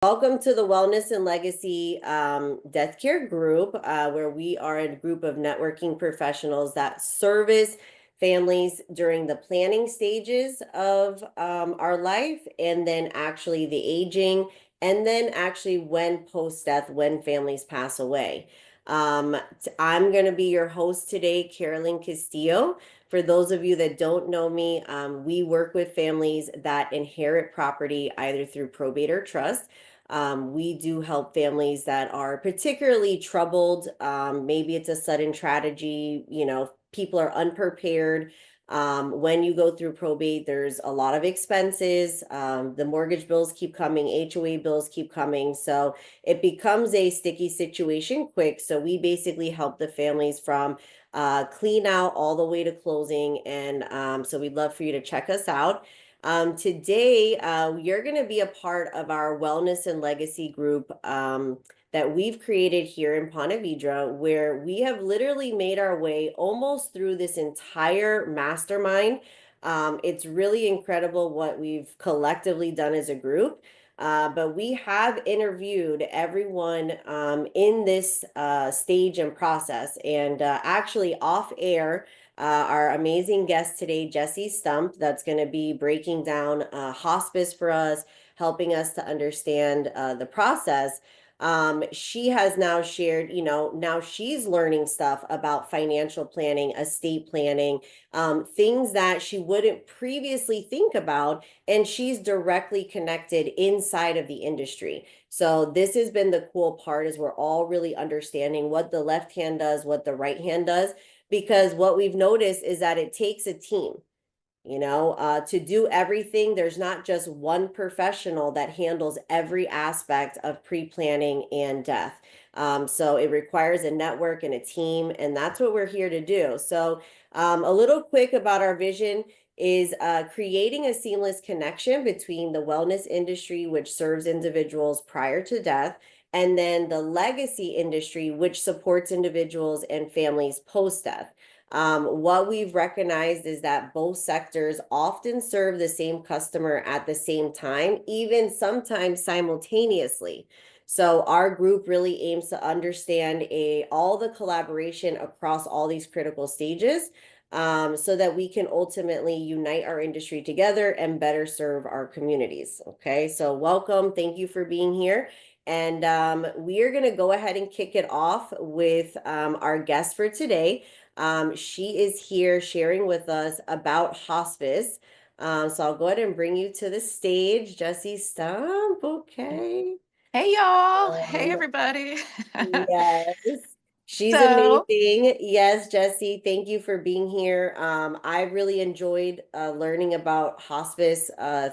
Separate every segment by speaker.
Speaker 1: Welcome to the Wellness and Legacy Death Care Group, where we are a group of networking professionals that service families during the planning stages of our life, and then actually the aging, and then actually when post-death, when families pass away. I'm going to be your host today, Carolyn Castillo. For those of you that don't know me, we work with families that inherit property either through probate or trust. We do help families that are particularly troubled. Maybe it's a sudden tragedy, people are unprepared. When you go through probate, there's a lot of expenses. The mortgage bills keep coming, HOA bills keep coming. So it becomes a sticky situation quick. So we basically help the families from clean out all the way to closing. And so we'd love for you to check us out. Today, you're going to be a part of our Wellness and Legacy group that we've created here in Ponte Vedra, where we have literally made our way almost through this entire mastermind. It's really incredible what we've collectively done as a group. But we have interviewed everyone in this stage and process, and actually off air. Our amazing guest today, Jessie Stump, that's going to be breaking down hospice for us, helping us to understand the process. She has now shared, now she's learning stuff about financial planning, estate planning, things that she wouldn't previously think about, and she's directly connected inside of the industry. So this has been the cool part, is we're all really understanding what the left hand does, what the right hand does, because what we've noticed is that it takes a team, to do everything. There's not just one professional that handles every aspect of pre-planning and death. So it requires a network and a team, and that's what we're here to do. So a little quick about our vision is creating a seamless connection between the wellness industry, which serves individuals prior to death, and then the legacy industry, which supports individuals and families post-death. What we've recognized is that both sectors often serve the same customer at the same time, even sometimes simultaneously. So our group really aims to understand all the collaboration across all these critical stages, so that we can ultimately unite our industry together and better serve our communities. Okay, so welcome. Thank you for being here. And we are going to go ahead and kick it off with our guest for today. She is here sharing with us about hospice. So I'll go ahead and bring you to the stage, Jessie Stump. Okay.
Speaker 2: Hey y'all. Hey everybody.
Speaker 1: Yes. She's
Speaker 2: So,
Speaker 1: amazing. Yes, Jessie, thank you for being here. I really enjoyed learning about hospice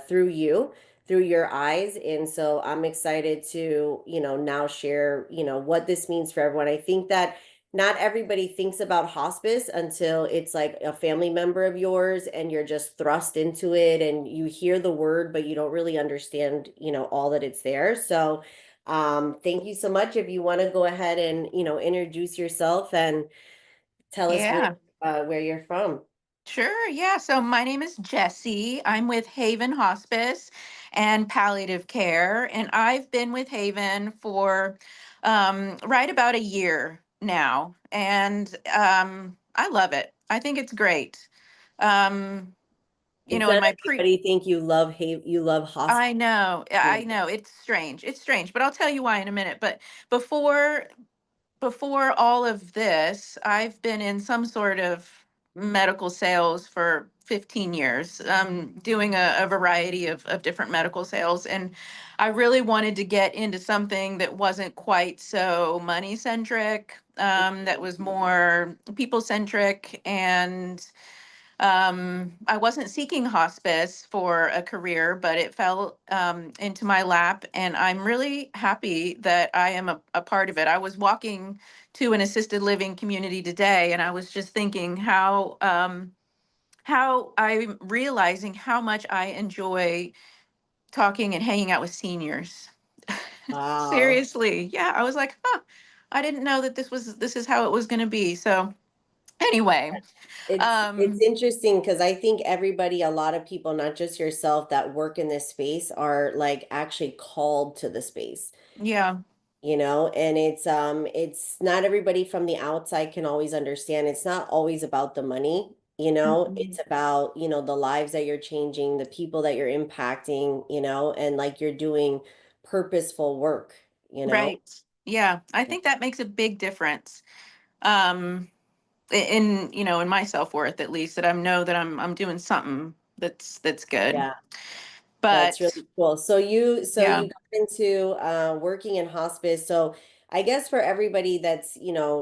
Speaker 1: through you, through your eyes. And so I'm excited to, now share, what this means for everyone. I think that not everybody thinks about hospice until it's like a family member of yours and you're just thrust into it and you hear the word, but you don't really understand, all that it's there. So thank you so much. If you want to go ahead and, introduce yourself and tell us
Speaker 2: yeah,
Speaker 1: where you're from.
Speaker 2: sure. Yeah. So, my name is Jessie. I'm with Haven Hospice and Palliative Care, and I've been with Haven for right about a year now. And I love it. I think it's great. Um,
Speaker 1: It's
Speaker 2: in
Speaker 1: not
Speaker 2: my
Speaker 1: everybody think you love hospice.
Speaker 2: I know it's strange. It's strange, but I'll tell you why in a minute. But before before all of this, I've been in some sort of medical sales for 15 years, doing a variety of different medical sales. And I really wanted to get into something that wasn't quite so money centric, that was more people centric. And I wasn't seeking hospice for a career, but it fell into my lap, and I'm really happy that I am a part of it. I was walking to an assisted living community today, and I was just thinking how I'm realizing how much I enjoy talking and hanging out with seniors.
Speaker 1: Wow.
Speaker 2: Seriously, yeah, I was like, huh, I didn't know that this is how it was going to be. So Anyway,
Speaker 1: It's interesting because I think everybody, a lot of people, not just yourself, that work in this space are like actually called to the space,
Speaker 2: yeah.
Speaker 1: and it's not everybody from the outside can always understand. It's not always about the money,
Speaker 2: Mhm.
Speaker 1: it's about, the lives that you're changing, the people that you're impacting, and like you're doing purposeful work, you know?
Speaker 2: Right. Yeah. I think that makes a big difference. Um, in my self-worth, at least, that I know that I'm doing something that's good.
Speaker 1: Yeah. That's
Speaker 2: But
Speaker 1: really cool. So you
Speaker 2: yeah.
Speaker 1: got into working in hospice. So I guess for everybody that's,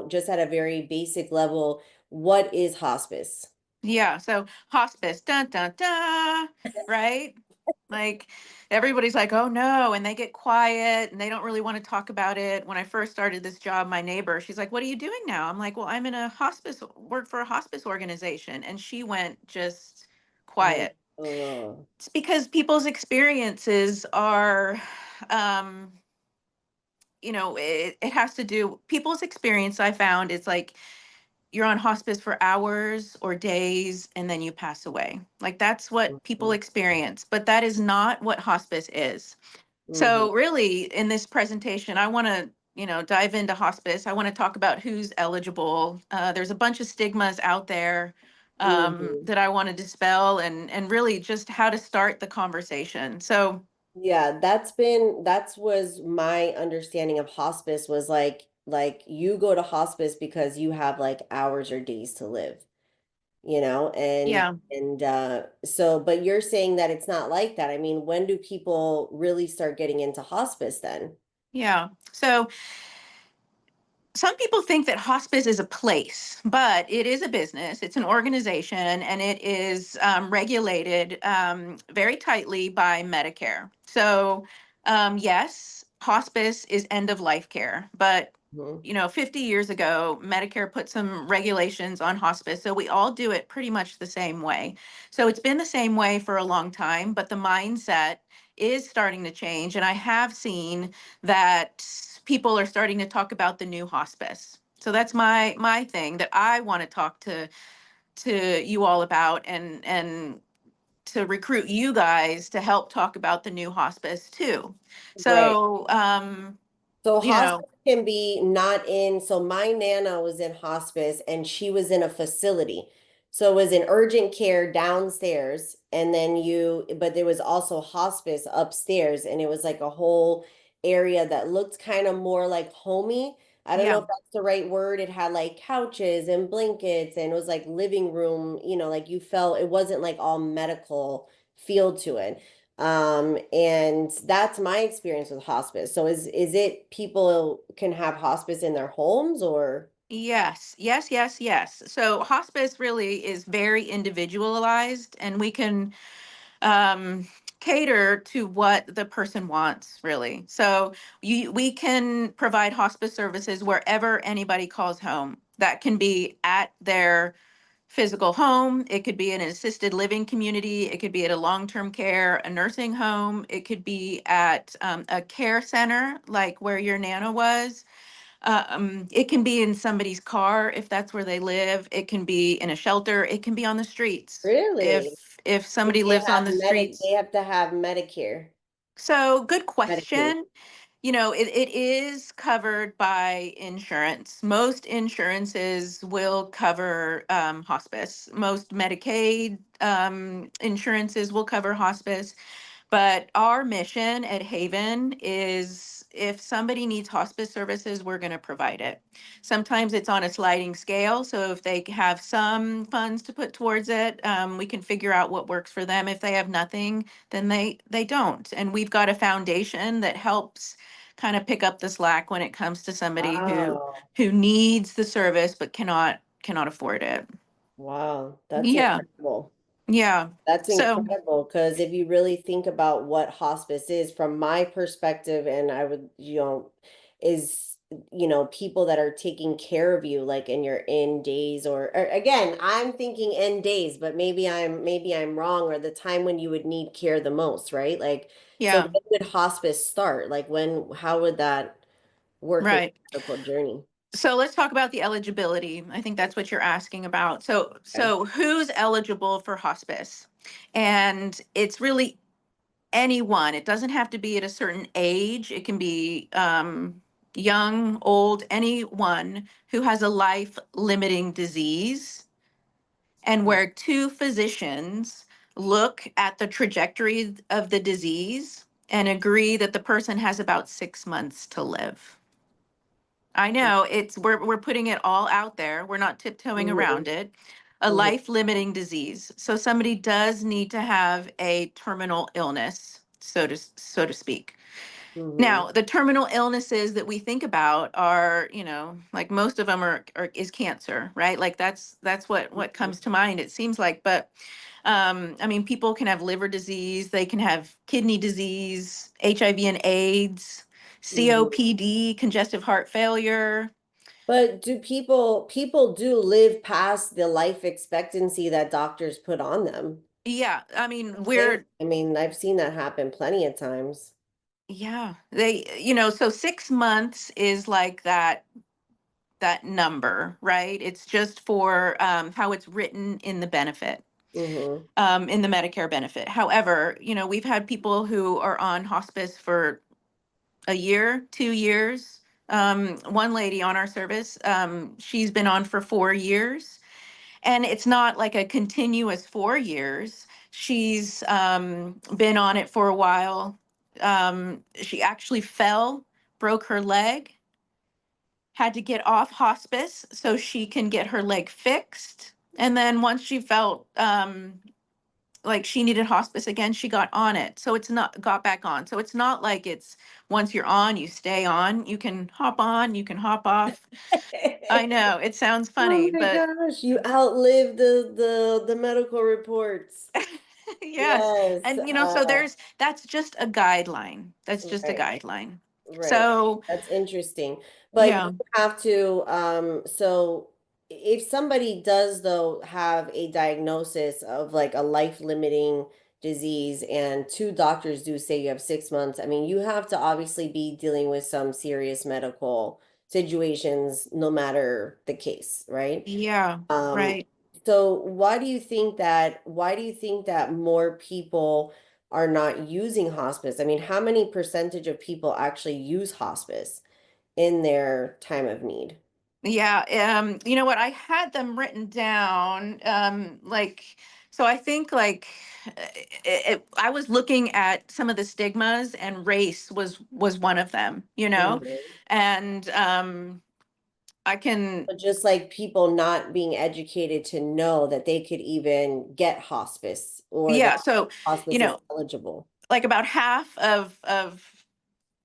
Speaker 1: just at a very basic level, what is hospice?
Speaker 2: Yeah, so hospice, dun dun dun, right? Like everybody's like, "Oh no," and they get quiet and they don't really want to talk about it. When I first started this job, my neighbor, she's like, "What are you doing now?" I'm like, "Well, I'm in a hospice, work for a hospice organization." And she went just
Speaker 1: Oh,
Speaker 2: quiet.
Speaker 1: oh,
Speaker 2: It's because people's experiences are um it has to do people's experience. I found it's like you're on hospice for hours or days and then you pass away. Like that's what people
Speaker 1: mhm,
Speaker 2: experience, but that is not what hospice is.
Speaker 1: mhm,
Speaker 2: So really in this presentation, I want to, dive into hospice. I want to talk about who's eligible. There's a bunch of stigmas out there
Speaker 1: mhm.
Speaker 2: that I want to dispel and really just how to start the conversation. So
Speaker 1: Yeah, that's was my understanding of hospice was like you go to hospice because you have like hours or days to live. And
Speaker 2: yeah,
Speaker 1: so but you're saying that it's not like that. I mean, when do people really start getting into hospice then?
Speaker 2: yeah. So some people think that hospice is a place, but it is a business. It's an organization, and it is regulated very tightly by Medicare. So, yes, hospice is end of life care, but
Speaker 1: Mhm.
Speaker 2: 50 years ago, Medicare put some regulations on hospice. So we all do it pretty much the same way. So it's been the same way for a long time, but the mindset is starting to change. And I have seen that people are starting to talk about the new hospice. So that's my thing that I want to talk to you all about and to recruit you guys to help talk about the new hospice too.
Speaker 1: Right.
Speaker 2: So
Speaker 1: So
Speaker 2: you know,
Speaker 1: hospice can be not in, so my nana was in hospice and she was in a facility. So it was in urgent care downstairs and then but there was also hospice upstairs and it was like a whole area that looked kind of more like homey. I don't know
Speaker 2: yeah.
Speaker 1: if that's the right word. It had like couches and blankets and it was like living room, like you felt it wasn't like all medical feel to it. And that's my experience with hospice. So is it people can have hospice in their homes or?
Speaker 2: Yes, yes, yes, yes. So hospice really is very individualized, and we can um, cater to what the person wants, really. So we can provide hospice services wherever anybody calls home. That can be at their physical home. It could be in an assisted living community. It could be at a long-term care, a nursing home. It could be at a care center, like where your Nana was. It can be in somebody's car if that's where they live. It can be in a shelter. It can be on the streets.
Speaker 1: Really?
Speaker 2: If
Speaker 1: If
Speaker 2: somebody
Speaker 1: they
Speaker 2: lives on
Speaker 1: have
Speaker 2: the streets.
Speaker 1: they have to have Medicare,
Speaker 2: So good
Speaker 1: Medicaid.
Speaker 2: question. It is covered by insurance. Most insurances will cover hospice. Most Medicaid insurances will cover hospice. But our mission at Haven is if somebody needs hospice services, we're going to provide it. Sometimes it's on a sliding scale. So if they have some funds to put towards it, we can figure out what works for them. If they have nothing, then they don't. And we've got a foundation that helps kind of pick up the slack when it comes to somebody who
Speaker 1: Wow.
Speaker 2: who needs the service but cannot afford it.
Speaker 1: Wow. That's
Speaker 2: Yeah.
Speaker 1: incredible.
Speaker 2: Yeah.
Speaker 1: That's
Speaker 2: So,
Speaker 1: incredible because if you really think about what hospice is from my perspective, and I would, is, people that are taking care of you, like in your end days, or again, I'm thinking end days, but maybe I'm wrong, or the time when you would need care the most, right? Like, so
Speaker 2: yeah.
Speaker 1: when would hospice start? Like how would that work in
Speaker 2: Right.
Speaker 1: your medical journey?
Speaker 2: So let's talk about the eligibility. I think that's what you're asking about. So
Speaker 1: Okay.
Speaker 2: so who's eligible for hospice? And it's really anyone. It doesn't have to be at a certain age. It can be young, old, anyone who has a life limiting disease, and where two physicians look at the trajectory of the disease and agree that the person has about 6 months to live. I know it's we're putting it all out there. We're not tiptoeing
Speaker 1: Mhm,
Speaker 2: around it. A
Speaker 1: mhm,
Speaker 2: life-limiting disease. So somebody does need to have a terminal illness, so to speak.
Speaker 1: mhm,
Speaker 2: Now, the terminal illnesses that we think about are, like most of them are is cancer, right? Like that's what
Speaker 1: mhm.
Speaker 2: comes to mind, it seems like. But I mean, people can have liver disease, they can have kidney disease, HIV and AIDS,
Speaker 1: Mhm.
Speaker 2: COPD, congestive heart failure.
Speaker 1: But do people do live past the life expectancy that doctors put on them?
Speaker 2: Yeah, I mean,
Speaker 1: Things,
Speaker 2: we're
Speaker 1: I mean, I've seen that happen plenty of times.
Speaker 2: yeah, so 6 months is like that number, right? It's just for how it's written in the benefit,
Speaker 1: Mhm,
Speaker 2: in the Medicare benefit. However, we've had people who are on hospice for a year, 2 years. One lady on our service, she's been on for 4 years, and it's not like a continuous 4 years. She's been on it for a while. She actually fell, broke her leg, had to get off hospice so she can get her leg fixed. And then once she felt like she needed hospice again, she got on it. So it's not got back on. So it's not like it's once you're on, you stay on. You can hop on, you can hop off. I know it sounds
Speaker 1: Oh
Speaker 2: funny,
Speaker 1: my
Speaker 2: but
Speaker 1: gosh, you outlived the medical reports.
Speaker 2: yes.
Speaker 1: Yes,
Speaker 2: And so that's just a guideline. That's just a
Speaker 1: right.
Speaker 2: guideline.
Speaker 1: Right.
Speaker 2: So
Speaker 1: That's interesting. But
Speaker 2: yeah.
Speaker 1: you have to, so if somebody does though have a diagnosis of like a life-limiting disease and two doctors do say you have 6 months, I mean, you have to obviously be dealing with some serious medical situations no matter the case, right?
Speaker 2: Yeah.
Speaker 1: Um,
Speaker 2: Right.
Speaker 1: so why do you think that more people are not using hospice? I mean, how many percentage of people actually use hospice in their time of need?
Speaker 2: Yeah, you know what? I had them written down. So I think like I was looking at some of the stigmas, and race was one of them.
Speaker 1: Mhm.
Speaker 2: And I can,
Speaker 1: But just like people not being educated to know that they could even get hospice or that
Speaker 2: yeah. So you
Speaker 1: hospice is
Speaker 2: know,
Speaker 1: eligible.
Speaker 2: like about half of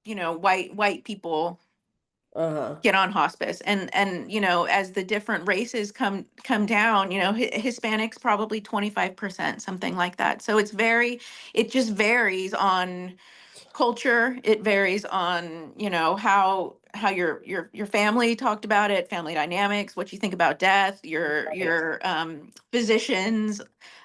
Speaker 2: white people
Speaker 1: Uh-huh.
Speaker 2: get on hospice, and as the different races come down, Hispanics probably 25%, something like that. So it just varies on culture. It varies on how your family talked about it, family dynamics, what you think about death,
Speaker 1: Right.
Speaker 2: your physicians.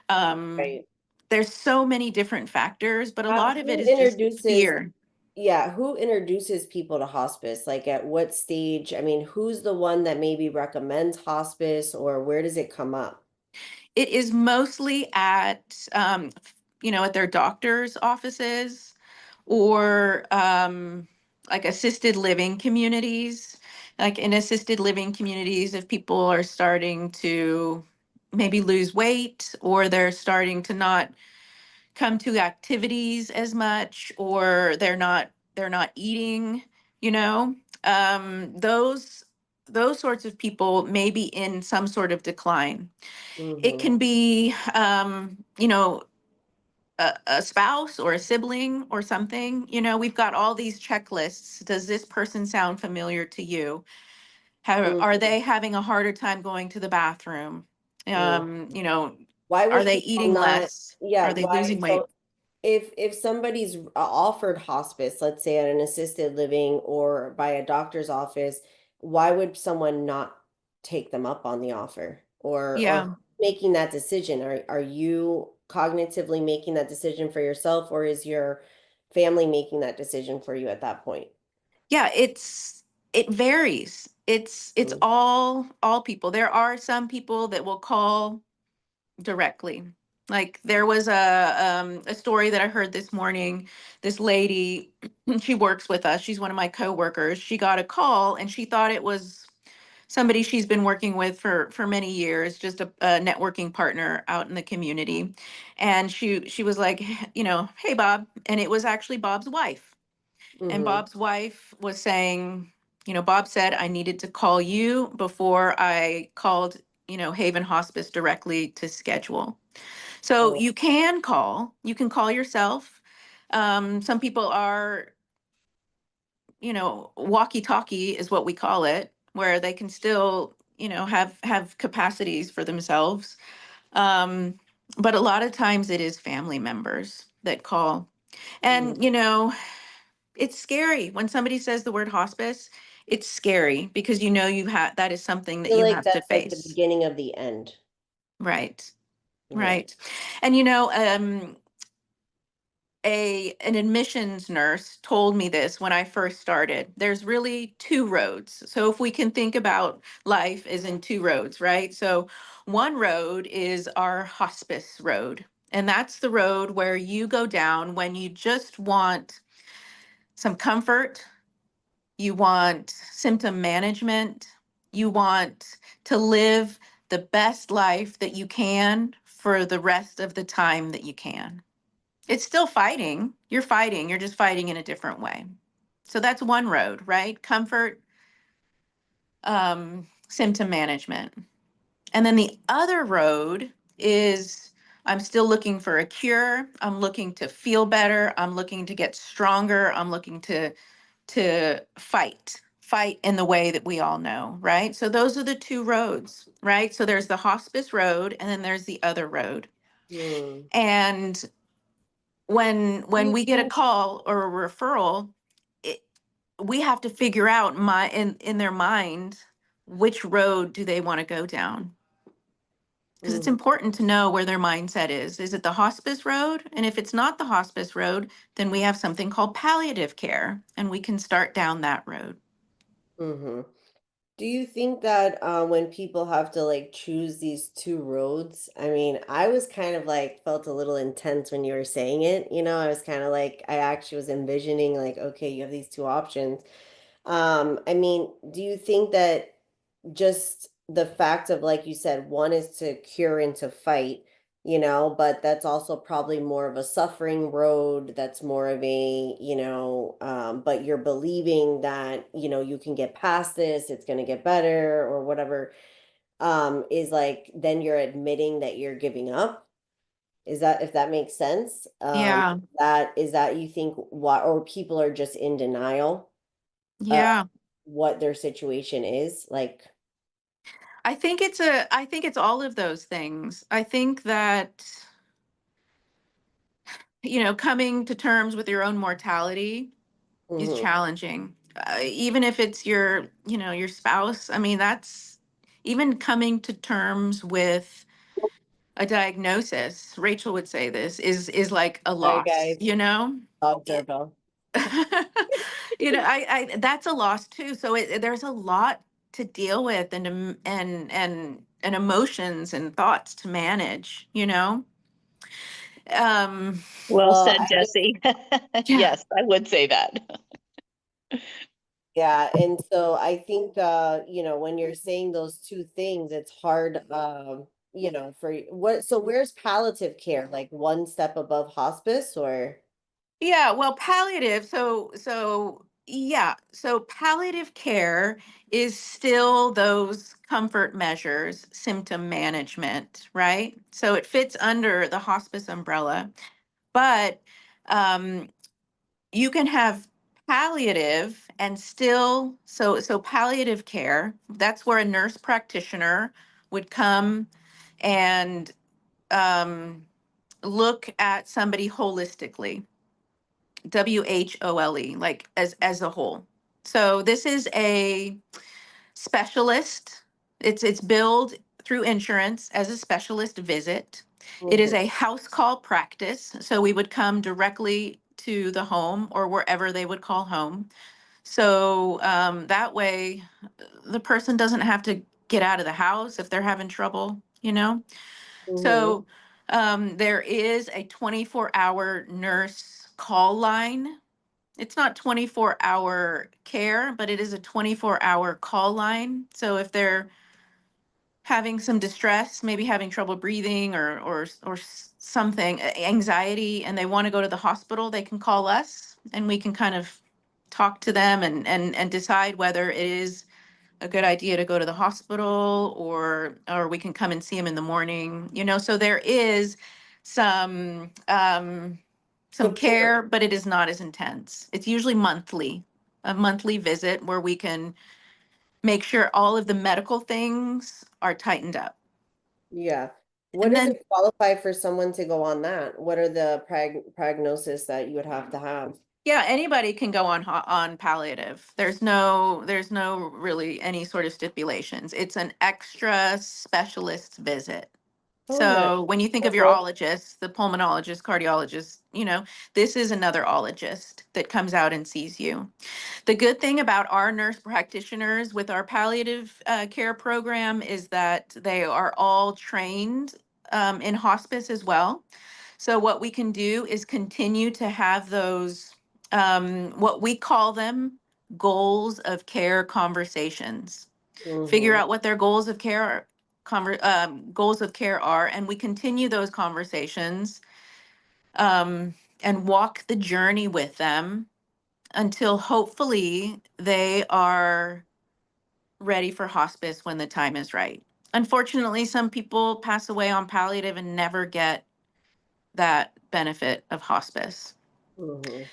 Speaker 2: um
Speaker 1: Right.
Speaker 2: there's so many different factors, but a lot of it
Speaker 1: Who
Speaker 2: is just
Speaker 1: introduces
Speaker 2: fear.
Speaker 1: Yeah, who introduces people to hospice? Like at what stage? I mean, who's the one that maybe recommends hospice or where does it come up?
Speaker 2: It is mostly at their doctor's offices, or like assisted living communities. Like in assisted living communities, if people are starting to maybe lose weight, or they're starting to not come to activities as much, or they're not eating, you know, those sorts of people may be in some sort of decline. It
Speaker 1: Mm-hmm.
Speaker 2: can be, a spouse or a sibling or something. We've got all these checklists. Does this person sound familiar to you? Are
Speaker 1: Mm-hmm.
Speaker 2: they having a harder time going to the bathroom?
Speaker 1: Mm.
Speaker 2: Um, you know,
Speaker 1: Why
Speaker 2: are
Speaker 1: would
Speaker 2: they
Speaker 1: people
Speaker 2: eating
Speaker 1: not?
Speaker 2: less?
Speaker 1: Yeah,
Speaker 2: Are they
Speaker 1: why?
Speaker 2: losing weight?
Speaker 1: So if somebody's offered hospice, let's say at an assisted living or by a doctor's office, why would someone not take them up on the offer or
Speaker 2: Yeah.
Speaker 1: making that decision? Are you cognitively making that decision for yourself or is your family making that decision for you at that point?
Speaker 2: Yeah, it varies. It's
Speaker 1: Mm.
Speaker 2: all people. There are some people that will call directly. Like there was a story that I heard this morning. This lady, she works with us. She's one of my coworkers. She got a call and she thought it was somebody she's been working with for many years, just a networking partner out in the community. And she was like, hey Bob, and it was actually Bob's wife. And
Speaker 1: Mm-hmm.
Speaker 2: Bob's wife was saying, Bob said I needed to call you before I called, Haven Hospice directly to schedule. So
Speaker 1: Oh.
Speaker 2: you can call yourself. Some people are, walkie-talkie is what we call it, where they can still, have capacities for themselves. Um, but a lot of times it is family members that call.
Speaker 1: Mm.
Speaker 2: And, it's scary when somebody says the word hospice. It's scary because that is something
Speaker 1: I
Speaker 2: that
Speaker 1: feel
Speaker 2: you
Speaker 1: like
Speaker 2: have to
Speaker 1: that's like the
Speaker 2: face.
Speaker 1: beginning of the end.
Speaker 2: Right.
Speaker 1: Yeah.
Speaker 2: Right. And an admissions nurse told me this when I first started. There's really two roads. So if we can think about life as in two roads, right? So one road is our hospice road. And that's the road where you go down when you just want some comfort, you want symptom management, you want to live the best life that you can for the rest of the time that you can. It's still fighting. You're fighting. You're just fighting in a different way. So that's one road, right? Comfort, symptom management. And then the other road is I'm still looking for a cure. I'm looking to feel better. I'm looking to get stronger. I'm looking to fight in the way that we all know, right? So those are the two roads, right? So there's the hospice road and then there's the other road.
Speaker 1: Hmm.
Speaker 2: And
Speaker 1: Do
Speaker 2: when
Speaker 1: you
Speaker 2: we get a
Speaker 1: think?
Speaker 2: call or a referral, it, we have to figure out in their mind which road do they want to go down, because it's
Speaker 1: Mm.
Speaker 2: important to know where their mindset is. Is it the hospice road? And if it's not the hospice road, then we have something called palliative care and we can start down that road.
Speaker 1: Mm-hmm. Do you think that when people have to like choose these two roads, I mean, I was kind of like felt a little intense when you were saying it, I was kind of like I actually was envisioning like, okay, you have these two options. I mean, do you think that just the fact of, like you said, one is to cure and to fight, but that's also probably more of a suffering road. That's more of a, but you're believing that, you can get past this, it's going to get better or whatever, is like, then you're admitting that you're giving up. Is that, if that makes sense?
Speaker 2: Yeah.
Speaker 1: Is that you think what, or people are just in denial of
Speaker 2: Yeah.
Speaker 1: what their situation is like?
Speaker 2: I think it's all of those things. I think that, coming to terms with your own mortality is
Speaker 1: Hmm.
Speaker 2: challenging. Even if it's your spouse. I mean, that's even coming to terms with a diagnosis. Rachel would say this is like a
Speaker 1: Sorry,
Speaker 2: loss,
Speaker 1: guys. Dog
Speaker 2: It-
Speaker 1: doorbell.
Speaker 2: I that's a loss too. So there's a lot to deal with and emotions and thoughts to manage. Um,
Speaker 3: Well
Speaker 1: Well,
Speaker 3: said, Jesse.
Speaker 2: yeah,
Speaker 3: Yes, I would say that.
Speaker 1: yeah, and so I think when you're saying those two things, it's hard, for what, so where's palliative care? Like one step above hospice or?
Speaker 2: yeah. Well, palliative. So palliative care is still those comfort measures, symptom management, right? So it fits under the hospice umbrella, but um, you can have palliative and still so palliative care, that's where a nurse practitioner would come and um, look at somebody holistically, WHOLE, like as a whole. So this is a specialist. It's billed through insurance as a specialist visit. It is
Speaker 1: Mhm.
Speaker 2: a house call practice, so we would come directly to the home or wherever they would call home. So that way the person doesn't have to get out of the house if they're having trouble, you know?
Speaker 1: Mm-hmm.
Speaker 2: So there is a 24-hour nurse call line. It's not 24-hour care, but it is a 24-hour call line. So if they're having some distress, maybe having trouble breathing or something, anxiety, and they want to go to the hospital, they can call us and we can kind of talk to them and decide whether it is a good idea to go to the hospital or we can come and see them in the morning, you know. So there is some
Speaker 1: Support.
Speaker 2: care, but it is not as intense. It's usually monthly, a monthly visit where we can make sure all of the medical things are tightened up.
Speaker 1: Yeah. What
Speaker 2: And
Speaker 1: does
Speaker 2: then,
Speaker 1: it qualify for someone to go on that? What are the prognosis that you would have to have?
Speaker 2: yeah, anybody can go on palliative. There's no really any sort of stipulations. It's an extra specialist visit.
Speaker 1: Oh, nice.
Speaker 2: So when you think of your
Speaker 1: Well,
Speaker 2: ologist, the pulmonologist, cardiologist, you know, this is another ologist that comes out and sees you. The good thing about our nurse practitioners with our palliative care program is that they are all trained in hospice as well. So what we can do is continue to have those, what we call them, goals of care conversations. Figure
Speaker 1: mm-hmm.
Speaker 2: out what their goals of care are, goals of care are, and we continue those conversations um, and walk the journey with them until hopefully they are ready for hospice when the time is right. Unfortunately, some people pass away on palliative and never get that benefit of hospice.
Speaker 1: Mm-hmm.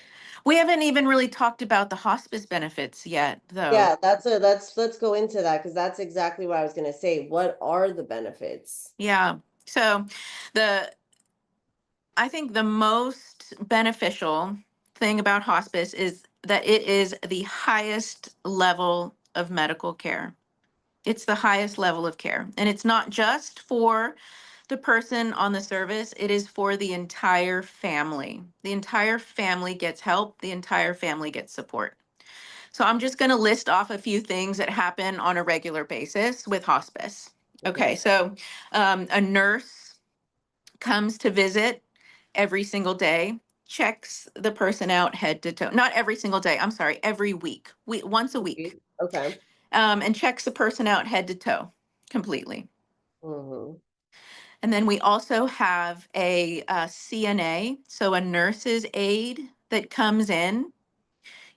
Speaker 2: We haven't even really talked about the hospice benefits yet, though.
Speaker 1: Yeah, let's go into that because that's exactly what I was gonna say. What are the benefits?
Speaker 2: Yeah. So the I think the most beneficial thing about hospice is that it is the highest level of medical care. It's the highest level of care. And it's not just for the person on the service, it is for the entire family. The entire family gets help, the entire family gets support. So I'm just going to list off a few things that happen on a regular basis with hospice. Okay,
Speaker 1: Okay.
Speaker 2: so a nurse comes to visit every single day, checks the person out head to toe. Not every single day, I'm sorry, every week, once a week,
Speaker 1: Okay.
Speaker 2: and checks the person out head to toe completely.
Speaker 1: Mm-hmm.
Speaker 2: And then we also have a CNA, so a nurse's aide that comes in,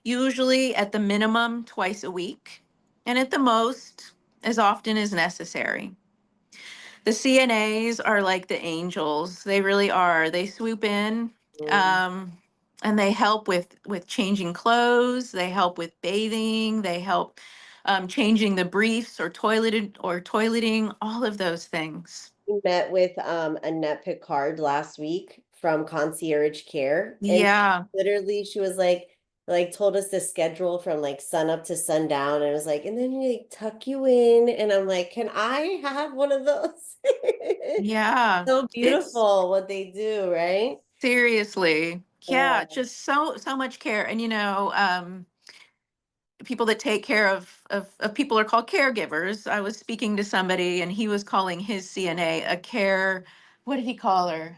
Speaker 2: usually at the minimum twice a week, and at the most as often as necessary. The CNAs are like the angels. They really are. They swoop in um, and they help with changing clothes. They help with bathing. They help changing the briefs or toileting. All of those things.
Speaker 1: We met with Annette Picard last week from Concierge Care, and
Speaker 2: Yeah,
Speaker 1: literally she was like told us the schedule from like sun up to sundown, and it was like, and then we like tuck you in, and I'm like, can I have one of those?
Speaker 2: yeah.
Speaker 1: So
Speaker 2: It's
Speaker 1: beautiful what they do, right?
Speaker 2: seriously,
Speaker 1: Yeah.
Speaker 2: yeah, just so much care. And people that take care of people are called caregivers. I was speaking to somebody and he was calling his CNA a care, what did he call her?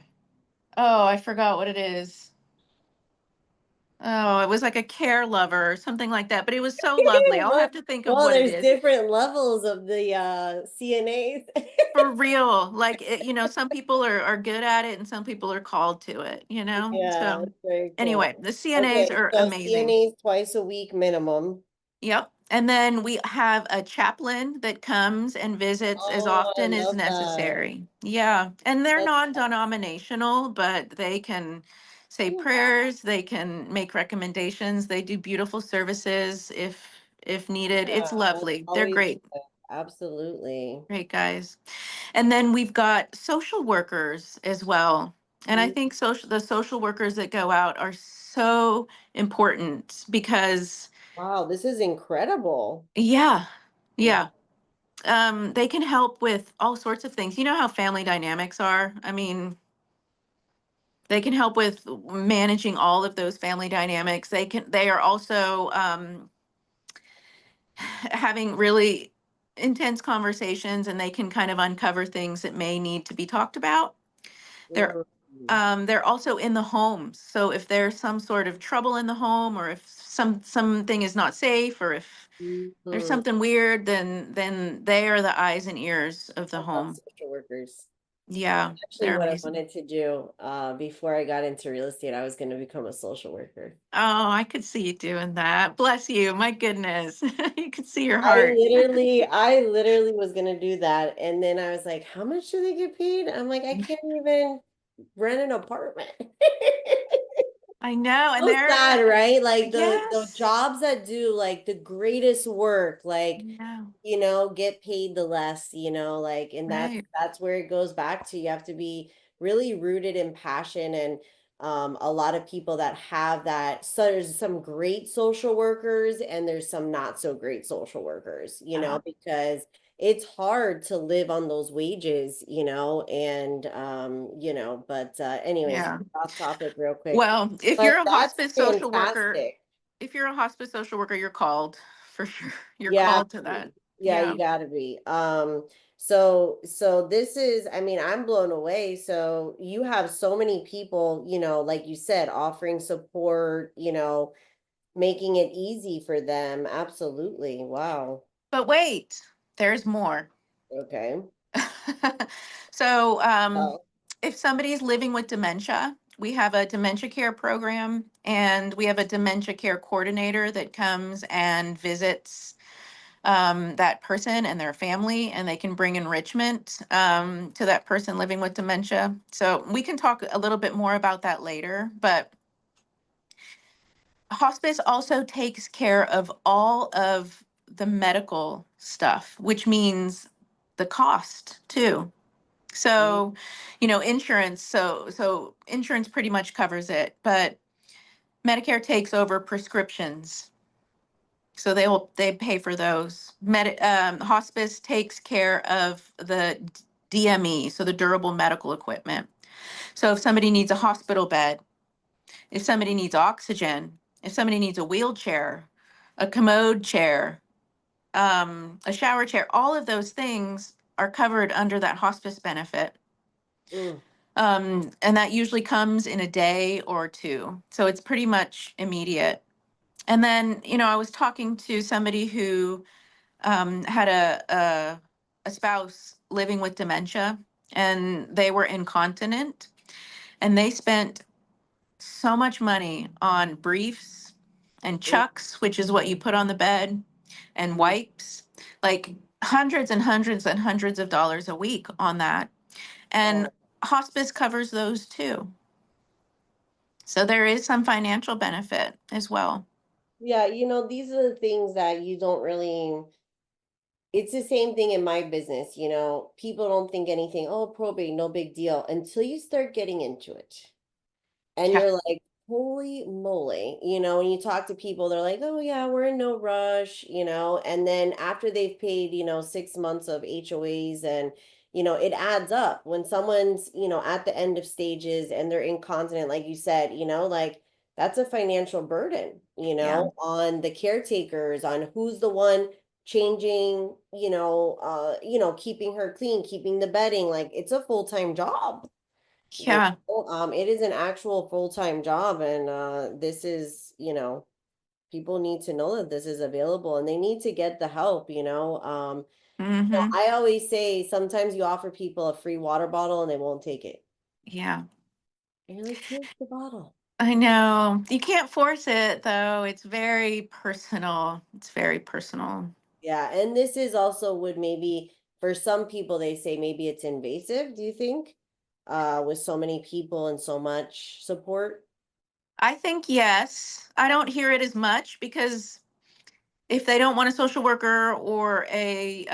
Speaker 2: Oh, I forgot what it is. Oh, it was like a care lover or something like that, but it was so lovely. I'll
Speaker 1: Well,
Speaker 2: have to think of
Speaker 1: well,
Speaker 2: what it
Speaker 1: there's
Speaker 2: is.
Speaker 1: different levels of the CNAs.
Speaker 2: For real. Like some people are good at it and some people are called to it, you know?
Speaker 1: Yeah,
Speaker 2: So
Speaker 1: that's very
Speaker 2: anyway,
Speaker 1: cool.
Speaker 2: the CNAs
Speaker 1: Okay,
Speaker 2: are
Speaker 1: so
Speaker 2: amazing.
Speaker 1: CNAs twice a week minimum.
Speaker 2: Yep. And then we have a chaplain that comes and visits as
Speaker 1: Oh, I
Speaker 2: often as
Speaker 1: love that.
Speaker 2: necessary. Yeah. And they're
Speaker 1: That's
Speaker 2: non-denominational, but they can say prayers, they can make recommendations, they do beautiful services if needed. It's
Speaker 1: yeah, that's
Speaker 2: lovely. They're
Speaker 1: always
Speaker 2: great.
Speaker 1: good. Absolutely.
Speaker 2: Great guys. And then we've got social workers as well. And I
Speaker 1: Mm,
Speaker 2: think the social workers that go out are so important because
Speaker 1: wow, this is incredible.
Speaker 2: yeah.
Speaker 1: Wow.
Speaker 2: Yeah. They can help with all sorts of things. You know how family dynamics are? I mean, they can help with managing all of those family dynamics. They are also having really intense conversations, and they can kind of uncover things that may need to be talked about. They're
Speaker 1: Mm,
Speaker 2: they're also in the homes. So if there's some sort of trouble in the home, or if something is not safe, or if there's
Speaker 1: mhm.
Speaker 2: something weird, then they are the eyes and ears of
Speaker 1: I
Speaker 2: the
Speaker 1: love
Speaker 2: home.
Speaker 1: social workers.
Speaker 2: Yeah,
Speaker 1: Actually,
Speaker 2: they're
Speaker 1: what I
Speaker 2: amazing.
Speaker 1: wanted to do before I got into real estate, I was going to become a social worker.
Speaker 2: Oh, I could see you doing that. Bless you. My goodness. You could see your
Speaker 1: I
Speaker 2: heart.
Speaker 1: literally, I literally was gonna do that. And then I was like, how much do they get paid? I'm like, I can't even rent an apartment.
Speaker 2: I know. And
Speaker 1: So sad,
Speaker 2: they're,
Speaker 1: right? Like the
Speaker 2: yes.
Speaker 1: jobs that do like the greatest work, like,
Speaker 2: No,
Speaker 1: get paid the less, like, and
Speaker 2: right.
Speaker 1: that's where it goes back to. You have to be really rooted in passion, and a lot of people that have that. So there's some great social workers and there's some not so great social workers,
Speaker 2: Oh,
Speaker 1: because it's hard to live on those wages, and but anyways,
Speaker 2: yeah.
Speaker 1: off topic real quick.
Speaker 2: Well, if
Speaker 1: But
Speaker 2: you're a
Speaker 1: that's
Speaker 2: hospice social worker,
Speaker 1: fantastic.
Speaker 2: if you're a hospice social worker, you're called for sure. You're
Speaker 1: Yeah.
Speaker 2: called to that.
Speaker 1: Yeah,
Speaker 2: Yeah.
Speaker 1: you gotta be. So this is, I mean, I'm blown away. So you have so many people, like you said, offering support, making it easy for them. Absolutely. Wow.
Speaker 2: But wait, there's more.
Speaker 1: Okay.
Speaker 2: So,
Speaker 1: Oh.
Speaker 2: if somebody is living with dementia, we have a dementia care program, and we have a dementia care coordinator that comes and visits that person and their family, and they can bring enrichment to that person living with dementia. So we can talk a little bit more about that later. But hospice also takes care of all of the medical stuff, which means the cost too.
Speaker 1: Mm,
Speaker 2: So, insurance, so insurance pretty much covers it, but Medicare takes over prescriptions. So they pay for those. Hospice takes care of the DME, so the durable medical equipment. So if somebody needs a hospital bed, if somebody needs oxygen, if somebody needs a wheelchair, a commode chair, a shower chair, all of those things are covered under that hospice benefit.
Speaker 1: mm,
Speaker 2: And that usually comes in a day or two. So it's pretty much immediate. And then, I was talking to somebody who had a spouse living with dementia, and they were incontinent, and they spent so much money on briefs and
Speaker 1: mm,
Speaker 2: chucks, which is what you put on the bed, and
Speaker 1: mm.
Speaker 2: wipes, like hundreds and hundreds and hundreds of dollars a week on that. And
Speaker 1: Wow.
Speaker 2: hospice covers those too. So there is some financial benefit as well.
Speaker 1: Yeah, these are the things that you don't really, it's the same thing in my business, people don't think anything, oh, probate, no big deal, until you start getting into it. And
Speaker 2: Yeah.
Speaker 1: you're like, holy moly, when you talk to people, they're like, oh yeah, we're in no rush, and then after they've paid, 6 months of HOAs, and it adds up when someone's, at the end of stages and they're incontinent, like you said, like that's a financial burden,
Speaker 2: Yeah.
Speaker 1: on the caretakers, on who's the one changing, keeping her clean, keeping the bedding, like it's a full-time job.
Speaker 2: Yeah.
Speaker 1: It is an actual full-time job, and this is, people need to know that this is available and they need to get the help,
Speaker 2: Hmm.
Speaker 1: I always say sometimes you offer people a free water bottle and they won't take it.
Speaker 2: Yeah.
Speaker 1: And you're like, here's the bottle.
Speaker 2: I know. You can't force it though. It's very personal. It's very personal.
Speaker 1: Yeah, and this is also would maybe for some people they say maybe it's invasive, do you think? With so many people and so much support.
Speaker 2: I think yes. I don't hear it as much because if they don't want a social worker or a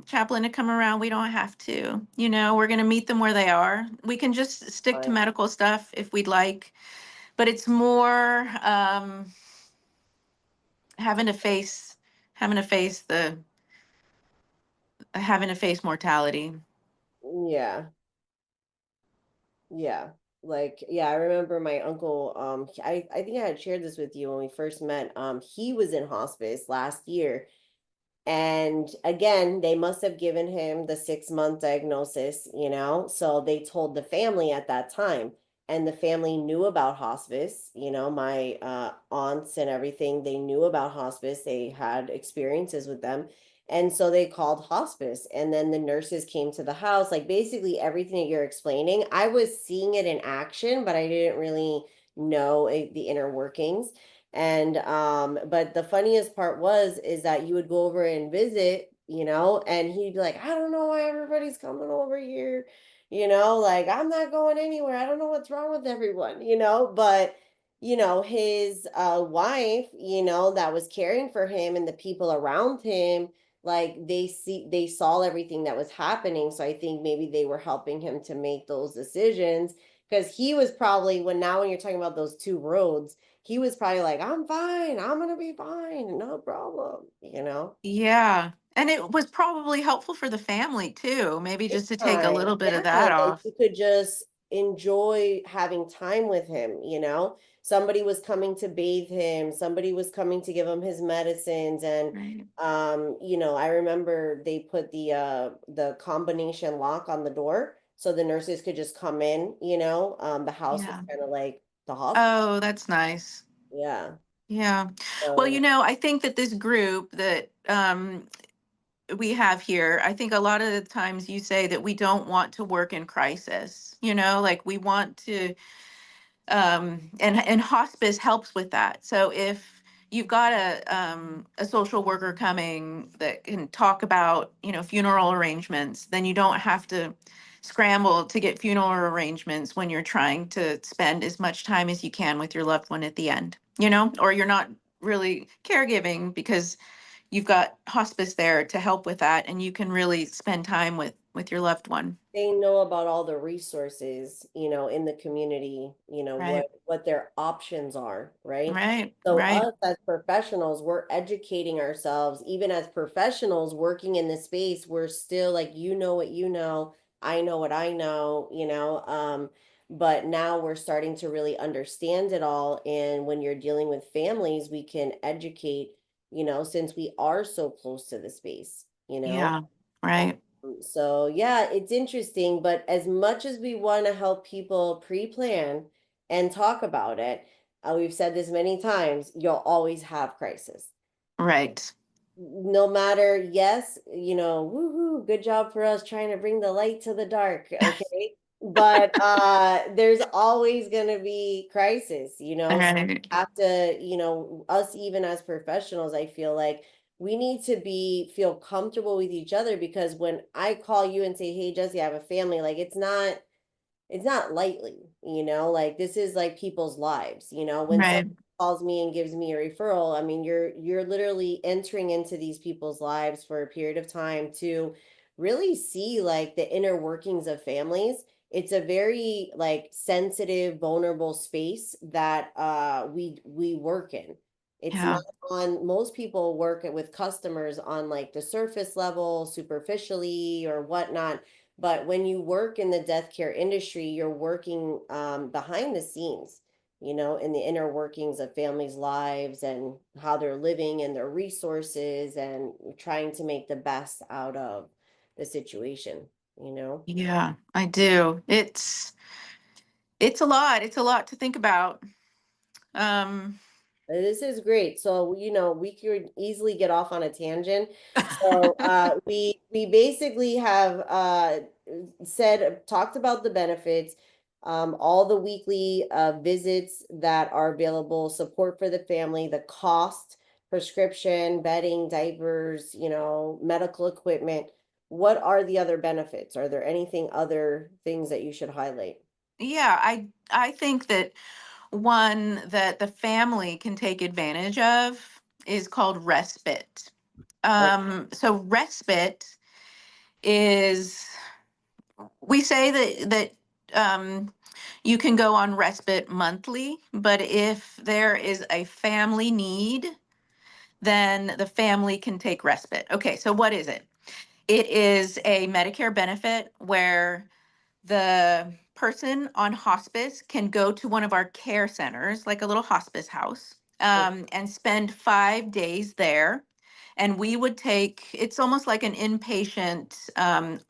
Speaker 2: chaplain to come around, we don't have to. We're going to meet them where they are. We can just stick to
Speaker 1: Right.
Speaker 2: medical stuff if we'd like, but it's more having to face having to face the having to face mortality.
Speaker 1: Yeah. Yeah. Like, yeah, I remember my uncle, I think I had shared this with you when we first met. He was in hospice last year, And again, they must have given him the 6-month diagnosis, so they told the family at that time. And the family knew about hospice, my aunts and everything, they knew about hospice. They had experiences with them. And so they called hospice. And then the nurses came to the house. Like basically everything that you're explaining, I was seeing it in action, but I didn't really know the inner workings. And but the funniest part was is that you would go over and visit, and he'd be like, I don't know why everybody's coming over here, like I'm not going anywhere. I don't know what's wrong with everyone, but his wife, that was caring for him and the people around him, like they saw everything that was happening. So I think maybe they were helping him to make those decisions because he was probably when you're talking about those two roads, he was probably like, I'm fine. I'm going to be fine. No problem.
Speaker 2: Yeah. And it was probably helpful for the family too, maybe
Speaker 1: Big
Speaker 2: just to take a
Speaker 1: time.
Speaker 2: little bit of
Speaker 1: Yeah.
Speaker 2: that
Speaker 1: Like
Speaker 2: off.
Speaker 1: you could just enjoy having time with him. Somebody was coming to bathe him. Somebody was coming to give him his medicines. And,
Speaker 2: Right.
Speaker 1: I remember they put the combination lock on the door so the nurses could just come in, the house was
Speaker 2: Yeah.
Speaker 1: kind of like the hospital.
Speaker 2: Oh, that's nice.
Speaker 1: Yeah.
Speaker 2: Yeah. Well,
Speaker 1: So
Speaker 2: I think that this group that we have here, I think a lot of the times you say that we don't want to work in crisis, like we want to, and hospice helps with that. So if you've got a social worker coming that can talk about, funeral arrangements, then you don't have to scramble to get funeral arrangements when you're trying to spend as much time as you can with your loved one at the end, or you're not really caregiving because you've got hospice there to help with that, and you can really spend time with your loved one.
Speaker 1: they know about all the resources, in the community,
Speaker 2: Right.
Speaker 1: what their options are, right?
Speaker 2: Right.
Speaker 1: So
Speaker 2: Right.
Speaker 1: us as professionals, we're educating ourselves. Even as professionals working in this space, we're still like, what you know, I know what I know, but now we're starting to really understand it all. And when you're dealing with families, we can educate, since we are so close to the space.
Speaker 2: Yeah. Right.
Speaker 1: So yeah, it's interesting, but as much as we want to help people pre-plan and talk about it, we've said this many times, you'll always have crisis.
Speaker 2: Right.
Speaker 1: No matter, yes, woohoo, good job for us trying to bring the light to the dark, okay? But there's always gonna be crisis, so
Speaker 2: Right.
Speaker 1: we have to, us even as professionals, I feel like we need to feel comfortable with each other because when I call you and say, hey Jesse, I have a family, like it's not lightly, like this is like people's lives, when someone
Speaker 2: Right.
Speaker 1: calls me and gives me a referral, I mean, you're literally entering into these people's lives for a period of time to really see like the inner workings of families. It's a very like sensitive, vulnerable space that we work in. It's
Speaker 2: Yeah.
Speaker 1: not on most people work with customers on like the surface level, superficially or whatnot, but when you work in the death care industry, you're working behind the scenes, in the inner workings of families' lives and how they're living and their resources and trying to make the best out of the situation.
Speaker 2: Yeah, I do. It's a lot. It's a lot to think about. Um,
Speaker 1: This is great. So, we could easily get off on a tangent. So, we basically have talked about the benefits, all the weekly visits that are available, support for the family, the cost, prescription, bedding, diapers, medical equipment. What are the other benefits? Are there anything other things that you should highlight?
Speaker 2: yeah, I think that one that the family can take advantage of is called respite.
Speaker 1: Oh,
Speaker 2: So respite is, we say that you can go on respite monthly, but if there is a family need, then the family can take respite. Okay, so what is it? It is a Medicare benefit where the person on hospice can go to one of our care centers, like a little hospice house,
Speaker 1: oh,
Speaker 2: and spend 5 days there. and we would take, it's almost like an inpatient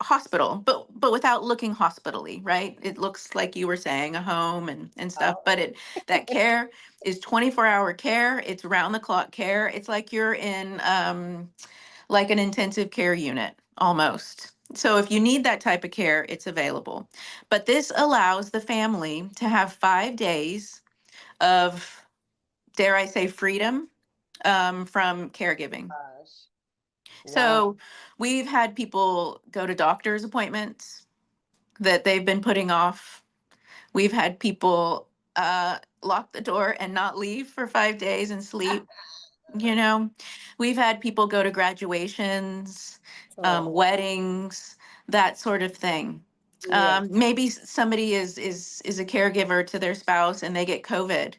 Speaker 2: hospital, but without looking hospitally, right? It looks like you were saying a home and stuff,
Speaker 1: Oh,
Speaker 2: but that care is 24-hour care. It's round the clock care. It's like you're in like an intensive care unit almost. So if you need that type of care, it's available. But this allows the family to have 5 days of, dare I say, freedom from caregiving.
Speaker 1: gosh. Wow.
Speaker 2: So we've had people go to doctor's appointments that they've been putting off. We've had people lock the door and not leave for 5 days and sleep. You know, we've had people go to graduations,
Speaker 1: Oh,
Speaker 2: weddings, that sort of thing.
Speaker 1: yeah.
Speaker 2: Maybe somebody is a caregiver to their spouse and they get COVID.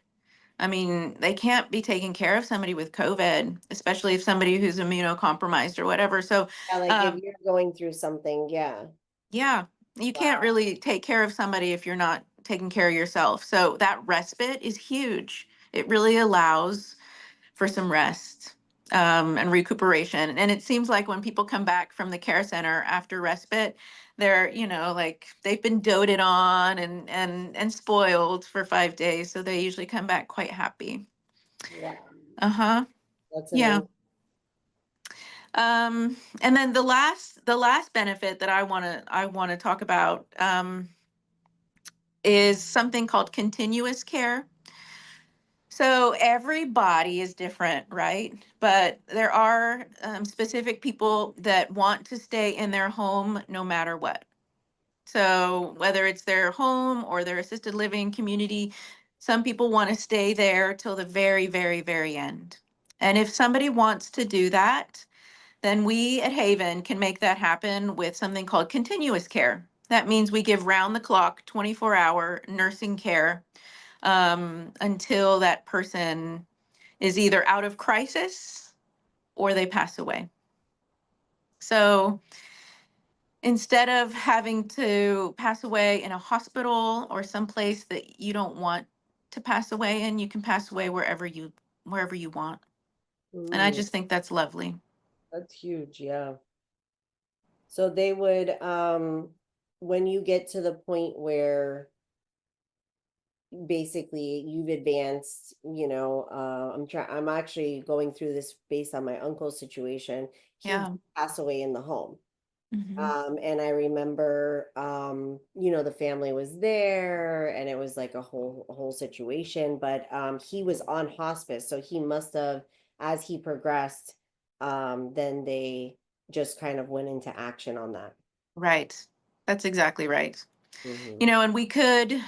Speaker 2: I mean, they can't be taking care of somebody with COVID, especially if somebody who's immunocompromised or whatever. So,
Speaker 1: Yeah, like if
Speaker 2: um,
Speaker 1: you're going through something, yeah.
Speaker 2: yeah, you can't
Speaker 1: Wow.
Speaker 2: really take care of somebody if you're not taking care of yourself. So that respite is huge. It really allows for some rest and recuperation. And it seems like when people come back from the care center after respite, they're, like they've been doted on and spoiled for 5 days. So they usually come back quite happy.
Speaker 1: Wow.
Speaker 2: Uh-huh.
Speaker 1: That's
Speaker 2: Yeah.
Speaker 1: amazing.
Speaker 2: And then the last benefit that I want to talk about is something called continuous care. So every body is different, right? But there are specific people that want to stay in their home no matter what. So whether it's their home or their assisted living community, some people want to stay there till the very, very, very end. And if somebody wants to do that, then we at Haven can make that happen with something called continuous care. That means we give round the clock, 24-hour nursing care until that person is either out of crisis or they pass away. So instead of having to pass away in a hospital or someplace that you don't want to pass away in, you can pass away wherever you want. And I
Speaker 1: Mm,
Speaker 2: just think that's lovely.
Speaker 1: that's huge, yeah. So they would, when you get to the point where basically you've advanced, I'm actually going through this based on my uncle's situation. He did
Speaker 2: Yeah.
Speaker 1: pass away in the home.
Speaker 2: Hmm.
Speaker 1: And I remember, the family was there and it was like a whole situation, but he was on hospice. So he must have, as he progressed, then they just kind of went into action on that.
Speaker 2: Right. That's exactly right.
Speaker 1: Hmm.
Speaker 2: And we could,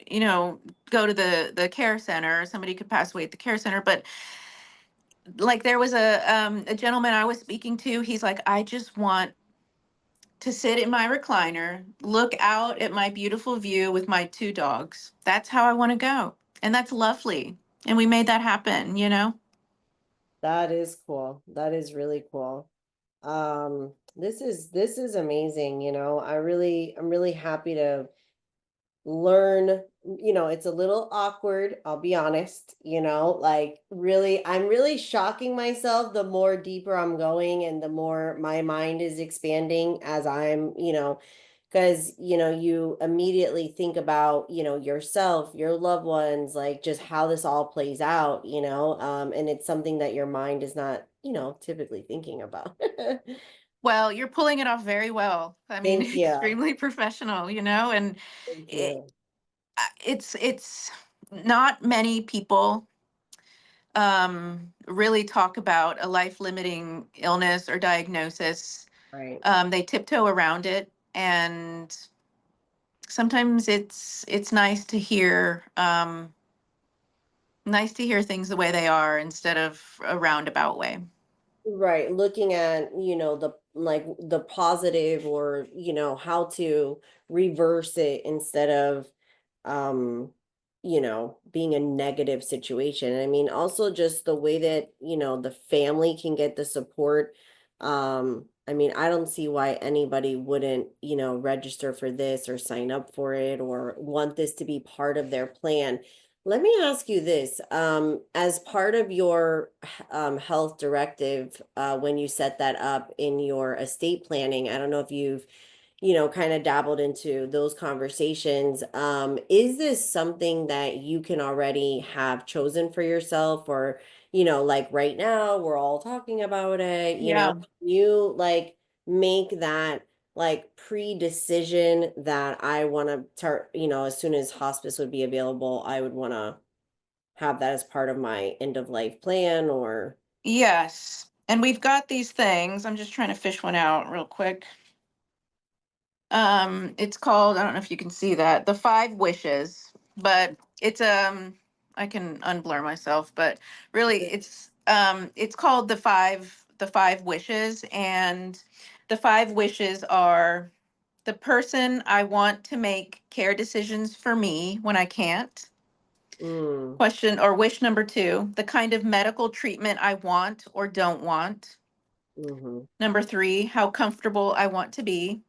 Speaker 2: you know, go to the care center. Somebody could pass away at the care center, but like there was a gentleman I was speaking to. He's like, I just want to sit in my recliner, look out at my beautiful view with my two dogs. That's how I want to go. And that's lovely. And we made that happen.
Speaker 1: That is cool. That is really cool. This is amazing, I'm really happy to learn, it's a little awkward, I'll be honest, like really, I'm really shocking myself the more deeper I'm going and the more my mind is expanding as I'm, because, you immediately think about, yourself, your loved ones, like just how this all plays out, and it's something that your mind is not, typically thinking about.
Speaker 2: Well, you're pulling it off very well. I mean,
Speaker 1: Thank you.
Speaker 2: extremely professional, and
Speaker 1: Thank
Speaker 2: it,
Speaker 1: you.
Speaker 2: it's not many people really talk about a life-limiting illness or diagnosis.
Speaker 1: Right.
Speaker 2: They tiptoe around it, and sometimes it's nice to hear things the way they are instead of a roundabout way.
Speaker 1: Right, looking at, the positive or, how to reverse it instead of being a negative situation. I mean, also just the way that, the family can get the support. I mean, I don't see why anybody wouldn't, register for this or sign up for it or want this to be part of their plan. Let me ask you this, as part of your health directive, when you set that up in your estate planning, I don't know if you've, kind of dabbled into those conversations. Is this something that you can already have chosen for yourself, or, like right now, we're all talking about it,
Speaker 2: Yeah.
Speaker 1: you like make that like pre-decision that I want to start, as soon as hospice would be available, I would want to have that as part of my end of life plan, or
Speaker 2: Yes. And we've got these things. I'm just trying to fish one out real quick. It's called, I don't know if you can see that, the five wishes, but it's I can unblur myself, but really it's called the five wishes, and the five wishes are: the person I want to make care decisions for me when I can't.
Speaker 1: mm,
Speaker 2: Question or wish number two: the kind of medical treatment I want or don't want.
Speaker 1: mm-hmm,
Speaker 2: Number three: how comfortable I want to be.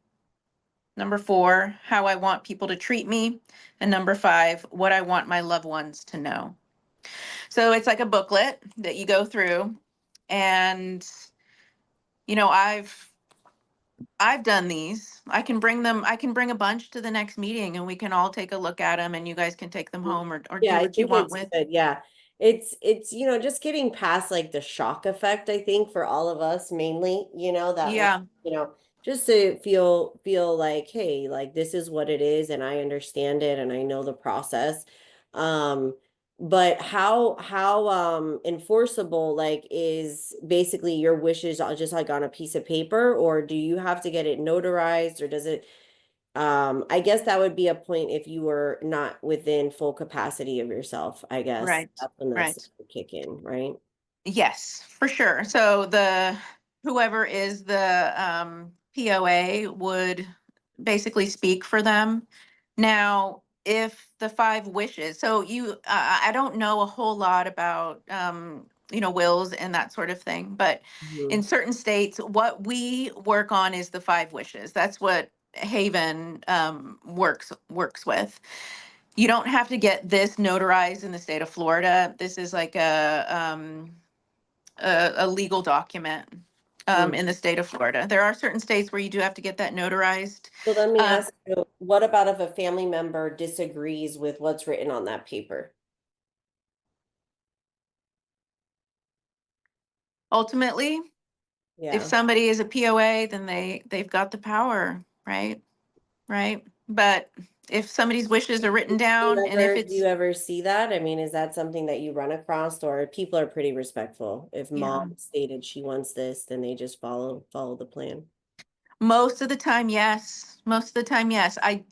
Speaker 2: Number four: how I want people to treat me. And number five: what I want my loved ones to know. So it's like a booklet that you go through. And, you know, I've done these. I can bring a bunch to the next meeting and we can all take a look at them and you guys can take them
Speaker 1: mm.
Speaker 2: home or
Speaker 1: Yeah,
Speaker 2: do
Speaker 1: I
Speaker 2: what you
Speaker 1: think
Speaker 2: want
Speaker 1: it's
Speaker 2: with.
Speaker 1: good. Yeah. It's just getting past like the shock effect, I think, for all of us mainly, that we're,
Speaker 2: Yeah.
Speaker 1: you know, just to feel like, hey, like this is what it is and I understand it and I know the process. Um, but how enforceable like is basically your wishes are just like on a piece of paper, or do you have to get it notarized, or does it I guess that would be a point if you were not within full capacity of yourself, I guess.
Speaker 2: Right.
Speaker 1: That's when that's
Speaker 2: Right.
Speaker 1: would kick in, right?
Speaker 2: Yes, for sure. So the whoever is the POA would basically speak for them. Now, if the five wishes, so I don't know a whole lot about wills and that sort of thing, but in
Speaker 1: Mhm.
Speaker 2: certain states, what we work on is the five wishes. That's what Haven works with. You don't have to get this notarized in the state of Florida. This is like a legal document
Speaker 1: Mm.
Speaker 2: in the state of Florida. There are certain states where you do have to get that notarized.
Speaker 1: So let me
Speaker 2: Um,
Speaker 1: ask you, what about if a family member disagrees with what's written on that paper?
Speaker 2: Ultimately, if
Speaker 1: Yeah.
Speaker 2: somebody is a POA, then they've got the power, right? Right. But if somebody's wishes are written down, and if
Speaker 1: Do you
Speaker 2: it's
Speaker 1: ever see that? I mean, is that something that you run across, or people are pretty respectful? If
Speaker 2: yeah,
Speaker 1: mom stated she wants this, then they just follow the plan.
Speaker 2: most of the time, yes. Most of the time, yes. I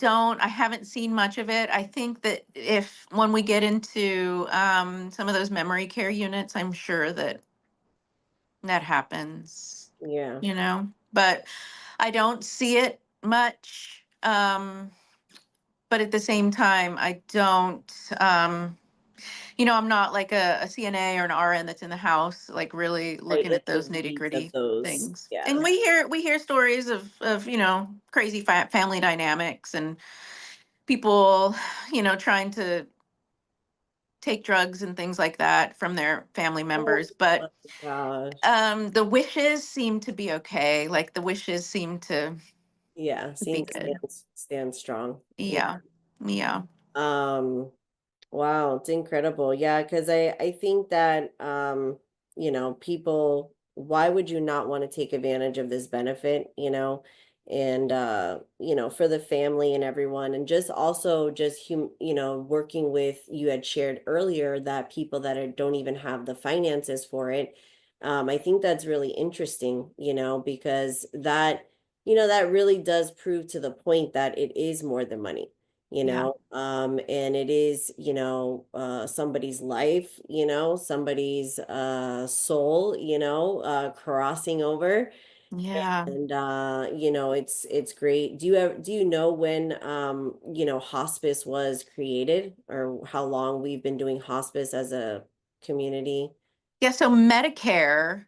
Speaker 2: haven't seen much of it. I think that if when we get into some of those memory care units, I'm sure that that happens,
Speaker 1: Yeah.
Speaker 2: but I don't see it much. But at the same time, I don't, I'm not like a CNA or an RN that's in the house, like really
Speaker 1: Right,
Speaker 2: looking
Speaker 1: in
Speaker 2: at those
Speaker 1: the
Speaker 2: nitty
Speaker 1: weeds of
Speaker 2: gritty
Speaker 1: those.
Speaker 2: things. And
Speaker 1: Yeah.
Speaker 2: we hear stories of crazy family dynamics and people, trying to take drugs and things like that from their family
Speaker 1: Oh
Speaker 2: members.
Speaker 1: my
Speaker 2: But
Speaker 1: gosh.
Speaker 2: the wishes seem to be okay. Like the wishes seem to
Speaker 1: Yeah,
Speaker 2: be
Speaker 1: seems to
Speaker 2: good.
Speaker 1: stand strong. Yeah.
Speaker 2: Yeah. Yeah.
Speaker 1: Um, wow, it's incredible. Yeah, because I think that people, why would you not want to take advantage of this benefit, and for the family and everyone, and just also just working with, you had shared earlier that people that don't even have the finances for it. I think that's really interesting, because that really does prove to the point that it is more than money,
Speaker 2: Yeah.
Speaker 1: and it is, somebody's life, somebody's soul, crossing over.
Speaker 2: Yeah.
Speaker 1: And it's great. Do you know when hospice was created, or how long we've been doing hospice as a community?
Speaker 2: Yeah. So Medicare,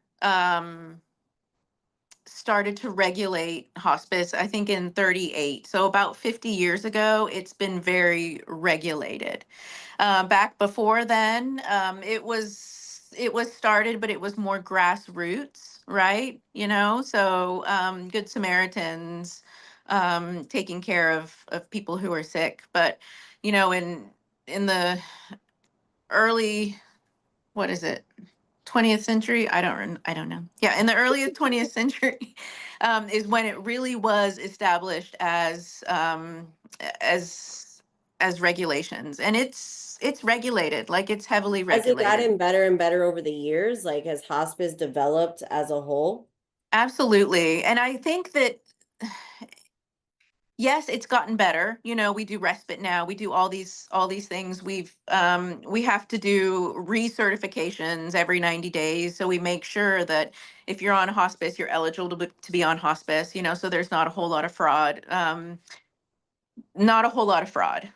Speaker 2: started to regulate hospice, I think in 38. So about 50 years ago, it's been very regulated. Back before then, it was started, but it was more grassroots, right? So Good Samaritans, taking care of people who are sick. But in the early, what is it, 20th century? I don't know. Yeah, in the earliest 20th century, is when it really was established as as regulations, and it's regulated, like it's heavily
Speaker 1: Has it
Speaker 2: regulated.
Speaker 1: gotten better and better over the years? Like, has hospice developed as a whole?
Speaker 2: Absolutely. And I think that yes, it's gotten better. We do respite now. We do all these things. We have to do recertifications every 90 days. So we make sure that if you're on hospice, you're eligible to be on hospice, so there's not a whole lot of fraud. Not a whole lot of fraud,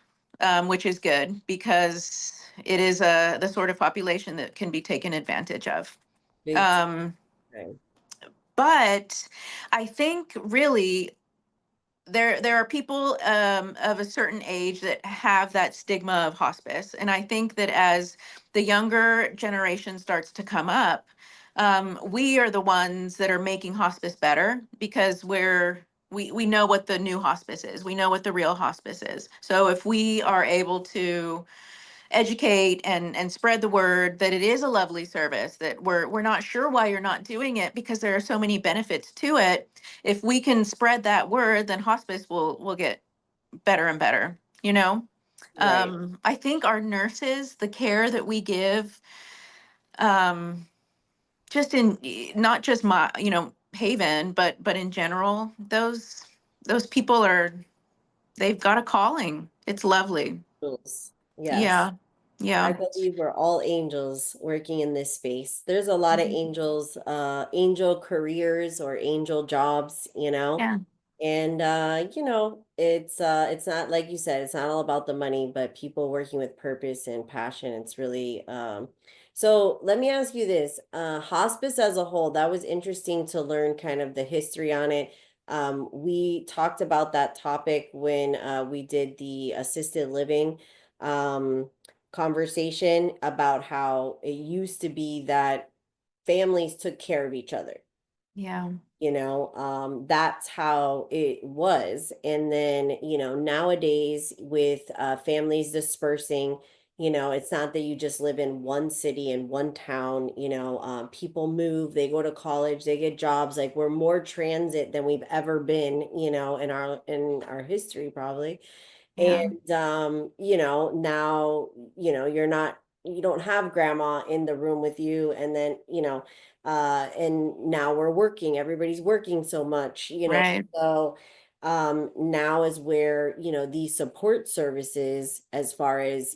Speaker 2: which is good because it is the sort of population that can be taken advantage of.
Speaker 1: Big
Speaker 2: Um,
Speaker 1: time.
Speaker 2: but I think really there are people of a certain age that have that stigma of hospice, and I think that as the younger generation starts to come up, we are the ones that are making hospice better because we know what the new hospice is. We know what the real hospice is. So if we are able to educate and spread the word that it is a lovely service, that we're not sure why you're not doing it because there are so many benefits to it. If we can spread that word, then hospice will get better and better,
Speaker 1: Right.
Speaker 2: I think our nurses, the care that we give, um just in not just my Haven, but in general, those people they've got a calling. It's lovely.
Speaker 1: Angels. Yes.
Speaker 2: Yeah. Yeah.
Speaker 1: I believe we're all angels working in this space. There's a lot of
Speaker 2: Mhm.
Speaker 1: angels, angel careers or angel jobs,
Speaker 2: Yeah.
Speaker 1: And it's not like you said, it's not all about the money, but people working with purpose and passion. It's really so let me ask you this. Hospice as a whole, that was interesting to learn kind of the history on it. We talked about that topic when we did the assisted living conversation about how it used to be that families took care of each other.
Speaker 2: Yeah.
Speaker 1: That's how it was. And then, nowadays with families dispersing, it's not that you just live in one city and one town. People move, they go to college, they get jobs. Like, we're more transit than we've ever been, in our history probably.
Speaker 2: Yeah.
Speaker 1: And now, you don't have grandma in the room with you, and then, and now we're working, everybody's working so much,
Speaker 2: Right.
Speaker 1: so now is where, these support services, as far as,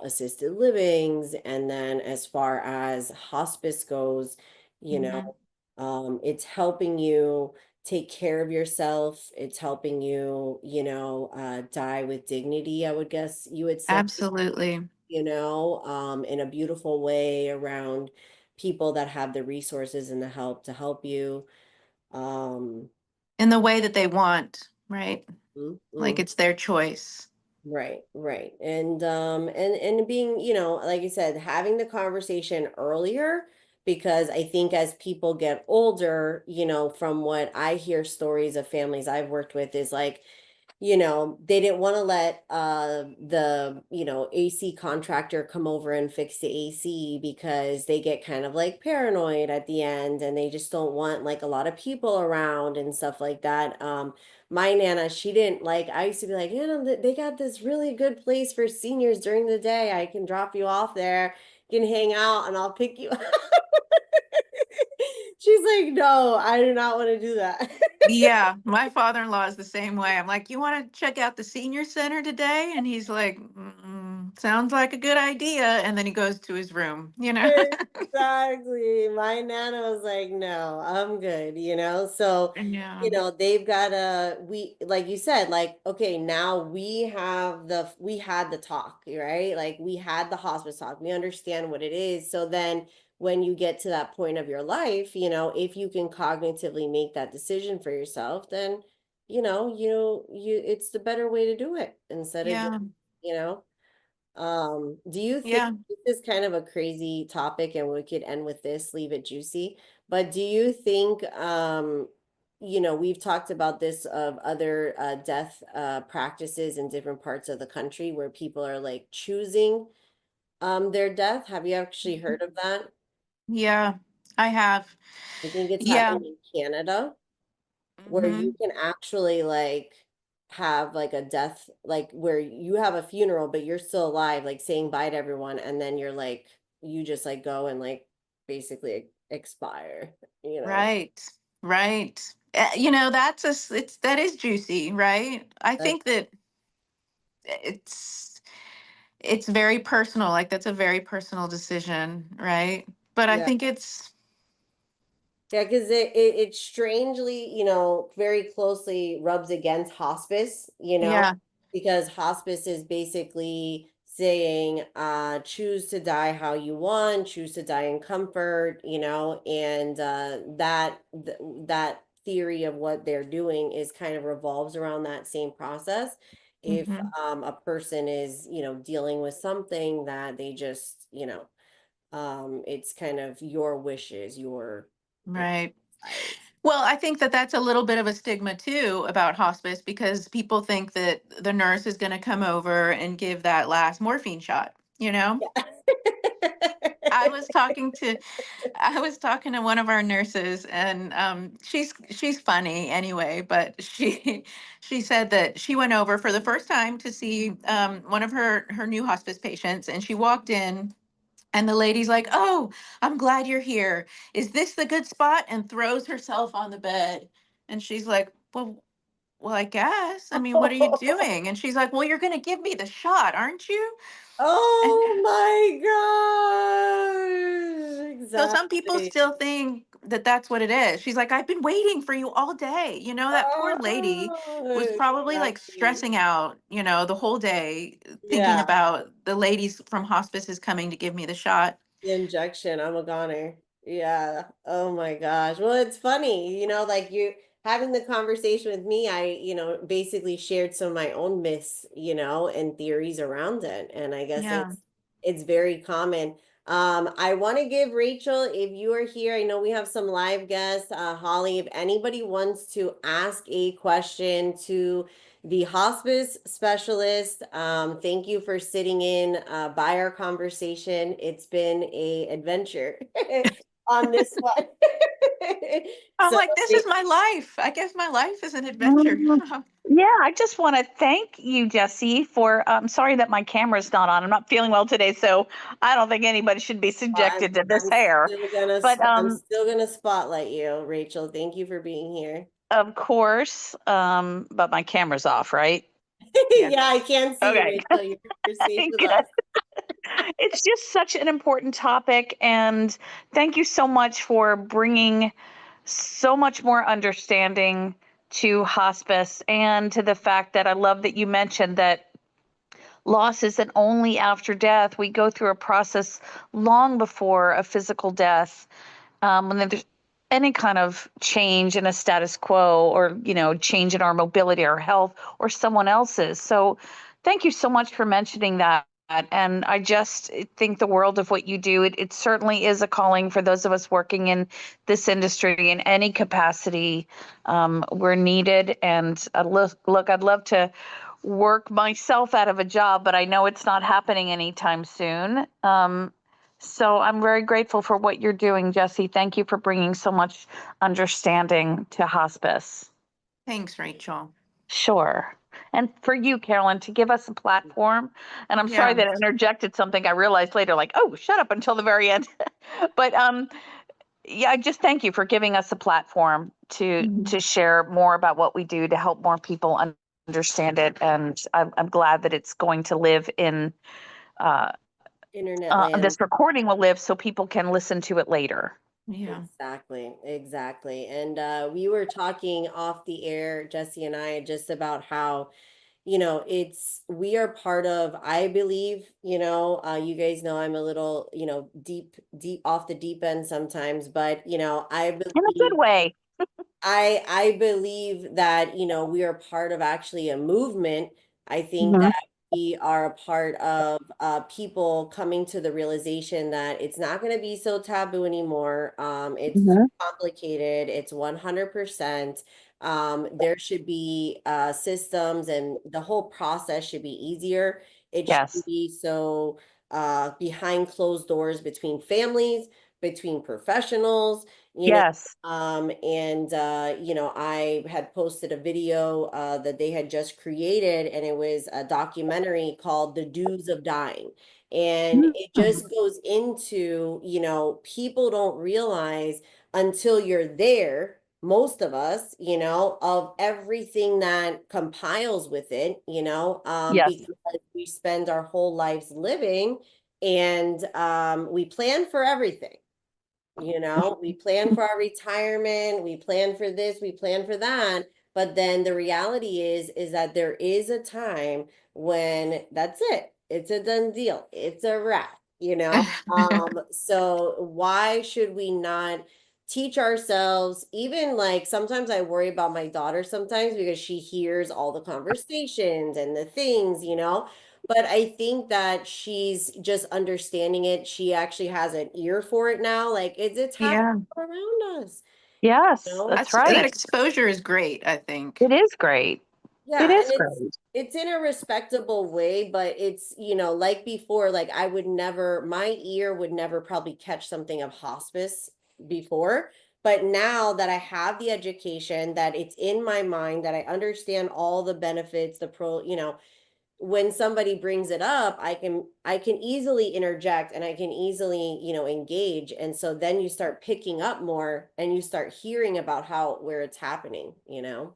Speaker 1: assisted livings, and then as far as hospice goes, you
Speaker 2: Hmm.
Speaker 1: know, it's helping you take care of yourself. It's helping you, die with dignity, I would guess you would say,
Speaker 2: Absolutely.
Speaker 1: in a beautiful way around people that have the resources and the help to help you. Um,
Speaker 2: In the way that they want, right?
Speaker 1: mm,
Speaker 2: Like
Speaker 1: mm,
Speaker 2: it's their choice.
Speaker 1: right, right. And being, like I said, having the conversation earlier, because I think as people get older, from what I hear stories of families I've worked with is like, they didn't want to let the, AC contractor come over and fix the AC because they get kind of like paranoid at the end, and they just don't want like a lot of people around and stuff like that. My Nana, she didn't like, I used to be like, they got this really good place for seniors during the day. I can drop you off there, you can hang out, and I'll pick you up. She's like, no, I do not want to do that.
Speaker 2: Yeah, my father-in-law is the same way. I'm like, you want to check out the senior center today? And he's like, sounds like a good idea. And then he goes to his room,
Speaker 1: Exactly. My nana was like, no, I'm good, So,
Speaker 2: Yeah.
Speaker 1: they've got like you said, like, okay, now we had the talk, right? Like, we had the hospice talk. We understand what it is. So then when you get to that point of your life, if you can cognitively make that decision for yourself, then, it's the better way to do it instead of just,
Speaker 2: Yeah.
Speaker 1: you know, do you think
Speaker 2: Yeah.
Speaker 1: this is kind of a crazy topic and we could end with this, leave it juicy, but do you think, we've talked about this of other death practices in different parts of the country where people are like choosing their death. Have you actually heard of that?
Speaker 2: Yeah, I have.
Speaker 1: I think it's
Speaker 2: Yeah.
Speaker 1: happened in Canada where you
Speaker 2: Hmm.
Speaker 1: can actually like have like a death, like where you have a funeral, but you're still alive, like saying bye to everyone, and then you're like, you just like go and like basically expire, you know?
Speaker 2: Right. Right. That's that is juicy, right? I
Speaker 1: That's,
Speaker 2: think that it's it's very personal. Like that's a very personal decision, right? But I
Speaker 1: yeah.
Speaker 2: think it's
Speaker 1: Yeah, because it strangely, very closely rubs against hospice,
Speaker 2: yeah.
Speaker 1: because hospice is basically saying, choose to die how you want, choose to die in comfort, and that theory of what they're doing is kind of revolves around that same process. If
Speaker 2: Hmm.
Speaker 1: a person is, dealing with something that they just, it's kind of your wishes, your
Speaker 2: Right.
Speaker 1: desires.
Speaker 2: Well, I think that that's a little bit of a stigma too about hospice because people think that the nurse is going to come over and give that last morphine shot, you know?
Speaker 1: Yeah.
Speaker 2: I was talking to I was talking to one of our nurses, and she's funny anyway, but she said that she went over for the first time to see one of her new hospice patients, and she walked in, and the lady's like, "Oh, I'm glad you're here. Is this the good spot?" And throws herself on the bed, and she's like, "Well, I guess. I mean, what are you doing?" And she's like, "Well, you're going to give me the shot, aren't you?"
Speaker 1: Oh my gosh.
Speaker 2: So some people
Speaker 1: Exactly.
Speaker 2: still think that that's what it is. She's like, I've been waiting for you all day. That poor lady was
Speaker 1: Oh,
Speaker 2: probably like
Speaker 1: exactly.
Speaker 2: stressing out, the whole day, thinking
Speaker 1: Yeah.
Speaker 2: about the ladies from hospice is coming to give me the shot.
Speaker 1: The injection, I'm a goner. Yeah. Oh my gosh. Well, it's funny, like you having the conversation with me, I, basically shared some of my own myths, and theories around it. And I guess
Speaker 2: Yeah.
Speaker 1: it's very common. I want to give Rachel, if you are here, I know we have some live guests, Holly, if anybody wants to ask a question to the hospice specialist. Thank you for sitting in by our conversation. It's been a adventure on this one.
Speaker 2: I'm
Speaker 1: So
Speaker 2: like, this is my life. I guess my life is an adventure.
Speaker 3: Mm, Yeah, I just want to thank you, Jesse, for. I'm sorry that my camera's not on. I'm not feeling well today, so I don't think anybody should be
Speaker 1: I'm
Speaker 3: subjected to this
Speaker 1: I'm
Speaker 3: hair.
Speaker 1: still gonna
Speaker 3: But
Speaker 1: I'm still gonna spotlight you, Rachel. Thank you for being here.
Speaker 3: of course, but my camera's off, right?
Speaker 2: Yeah.
Speaker 1: Yeah, I can't see you,
Speaker 3: Okay,
Speaker 1: Rachel. You're safe with
Speaker 3: good.
Speaker 1: us.
Speaker 3: It's just such an important topic, and thank you so much for bringing so much more understanding to hospice and to the fact that I love that you mentioned that loss isn't only after death. We go through a process long before a physical death. When there's any kind of change in a status quo or, change in our mobility or health or someone else's. So thank you so much for mentioning that. And I just think the world of what you do. It certainly is a calling for those of us working in this industry in any capacity. We're needed. And look, I'd love to work myself out of a job, but I know it's not happening anytime soon. So I'm very grateful for what you're doing, Jesse. Thank you for bringing so much understanding to hospice.
Speaker 2: Thanks, Rachel.
Speaker 3: Sure. And for you, Carolyn, to give us a platform. And I'm sorry
Speaker 2: Yeah.
Speaker 3: that I interjected something I realized later, like, oh, shut up until the very end. But yeah, I just thank you for giving us a platform to
Speaker 2: Mhm.
Speaker 3: share more about what we do to help more people understand it. And I'm glad that it's going to live in uh,
Speaker 1: Internet land.
Speaker 3: this recording will live so people can listen to it later.
Speaker 2: Yeah.
Speaker 1: Exactly, exactly. And we were talking off the air, Jesse and I, just about how, you know, we are part of, I believe, you know, you guys know I'm a little, you know, deep off the deep end sometimes, but, you know, I
Speaker 3: In a good
Speaker 1: believe
Speaker 3: way.
Speaker 1: I believe that, you know, we are part of actually a movement. I think
Speaker 3: Mhm.
Speaker 1: that we are a part of people coming to the realization that it's not going to be so taboo anymore. It's too
Speaker 3: Mhm.
Speaker 1: complicated. It's 100%. There should be systems, and the whole process should be easier. It
Speaker 3: Yes.
Speaker 1: shouldn't be so behind closed doors between families, between professionals, you know.
Speaker 3: Yes.
Speaker 1: And you know, I had posted a video that they had just created, and it was a documentary called The Dues of Dying. And it
Speaker 3: Mhm.
Speaker 1: just goes into, you know, people don't realize until you're there, most of us, you know, of everything that compiles with it, you know,
Speaker 3: Yes.
Speaker 1: because we spend our whole lives living, and we plan for everything. You know, we plan for our retirement, we plan for this, we plan for that. But then the reality is that there is a time when that's it. It's a done deal. It's a wrap, you know? So why should we not teach ourselves? Even like sometimes I worry about my daughter sometimes because she hears all the conversations and the things, you know? But I think that she's just understanding it. She actually has an ear for it now. Like it's happening
Speaker 2: Yeah.
Speaker 1: all around us, you
Speaker 3: Yes,
Speaker 1: know?
Speaker 3: that's
Speaker 2: That
Speaker 3: right.
Speaker 2: exposure is great, I think.
Speaker 3: It is great. It
Speaker 1: Yeah, and
Speaker 3: is
Speaker 1: it's
Speaker 3: great.
Speaker 1: it's in a respectable way, but it's, you know, like before, like I would never, my ear would never probably catch something of hospice before. But now that I have the education, that it's in my mind, that I understand all the benefits, the pro, you know, when somebody brings it up, I can easily interject, and I can easily, you know, engage. And so then you start picking up more, and you start hearing about how where it's happening, you know.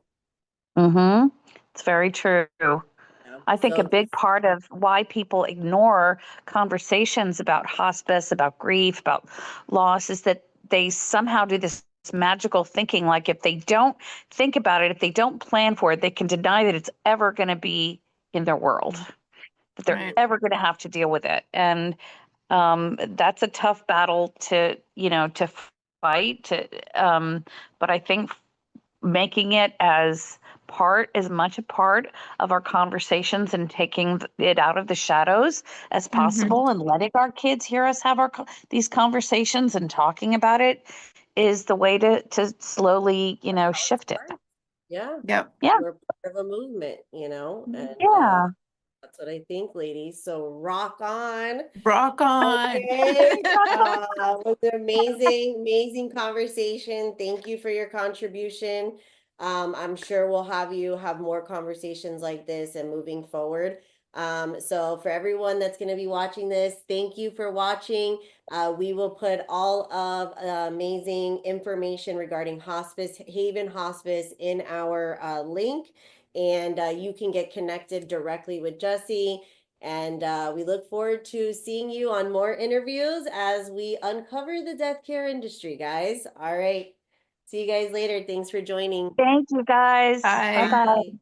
Speaker 3: Mhm. It's very true.
Speaker 1: Yeah.
Speaker 3: I think a
Speaker 1: So
Speaker 3: big part of why people ignore conversations about hospice, about grief, about loss is that they somehow do this magical thinking like if they don't think about it, if they don't plan for it, they can deny that it's ever going to be in their world, that they're
Speaker 2: Right.
Speaker 3: ever going to have to deal with it. And that's a tough battle to, you know, to fight. But I think making it as much a part of our conversations and taking it out of the shadows as
Speaker 2: Hmm.
Speaker 3: possible and letting our kids hear us have these conversations and talking about it is the way to slowly, you know,
Speaker 1: how it
Speaker 3: shift it.
Speaker 1: starts. Yeah.
Speaker 2: Yep.
Speaker 3: Yeah.
Speaker 1: We're part of a movement, you know, and
Speaker 3: Yeah.
Speaker 1: that's what I think, ladies. So rock on.
Speaker 2: Rock on.
Speaker 1: Okay. It was an amazing conversation. Thank you for your contribution. I'm sure we'll have you have more conversations like this and moving forward. So for everyone that's going to be watching this, thank you for watching. We will put all of amazing information regarding hospice, Haven Hospice, in our link, and you can get connected directly with Jessie. And we look forward to seeing you on more interviews as we uncover the death care industry, guys. All right. See you guys later. Thanks for joining.
Speaker 3: Thank you guys. Bye
Speaker 2: Bye.
Speaker 3: bye.
Speaker 1: Bye.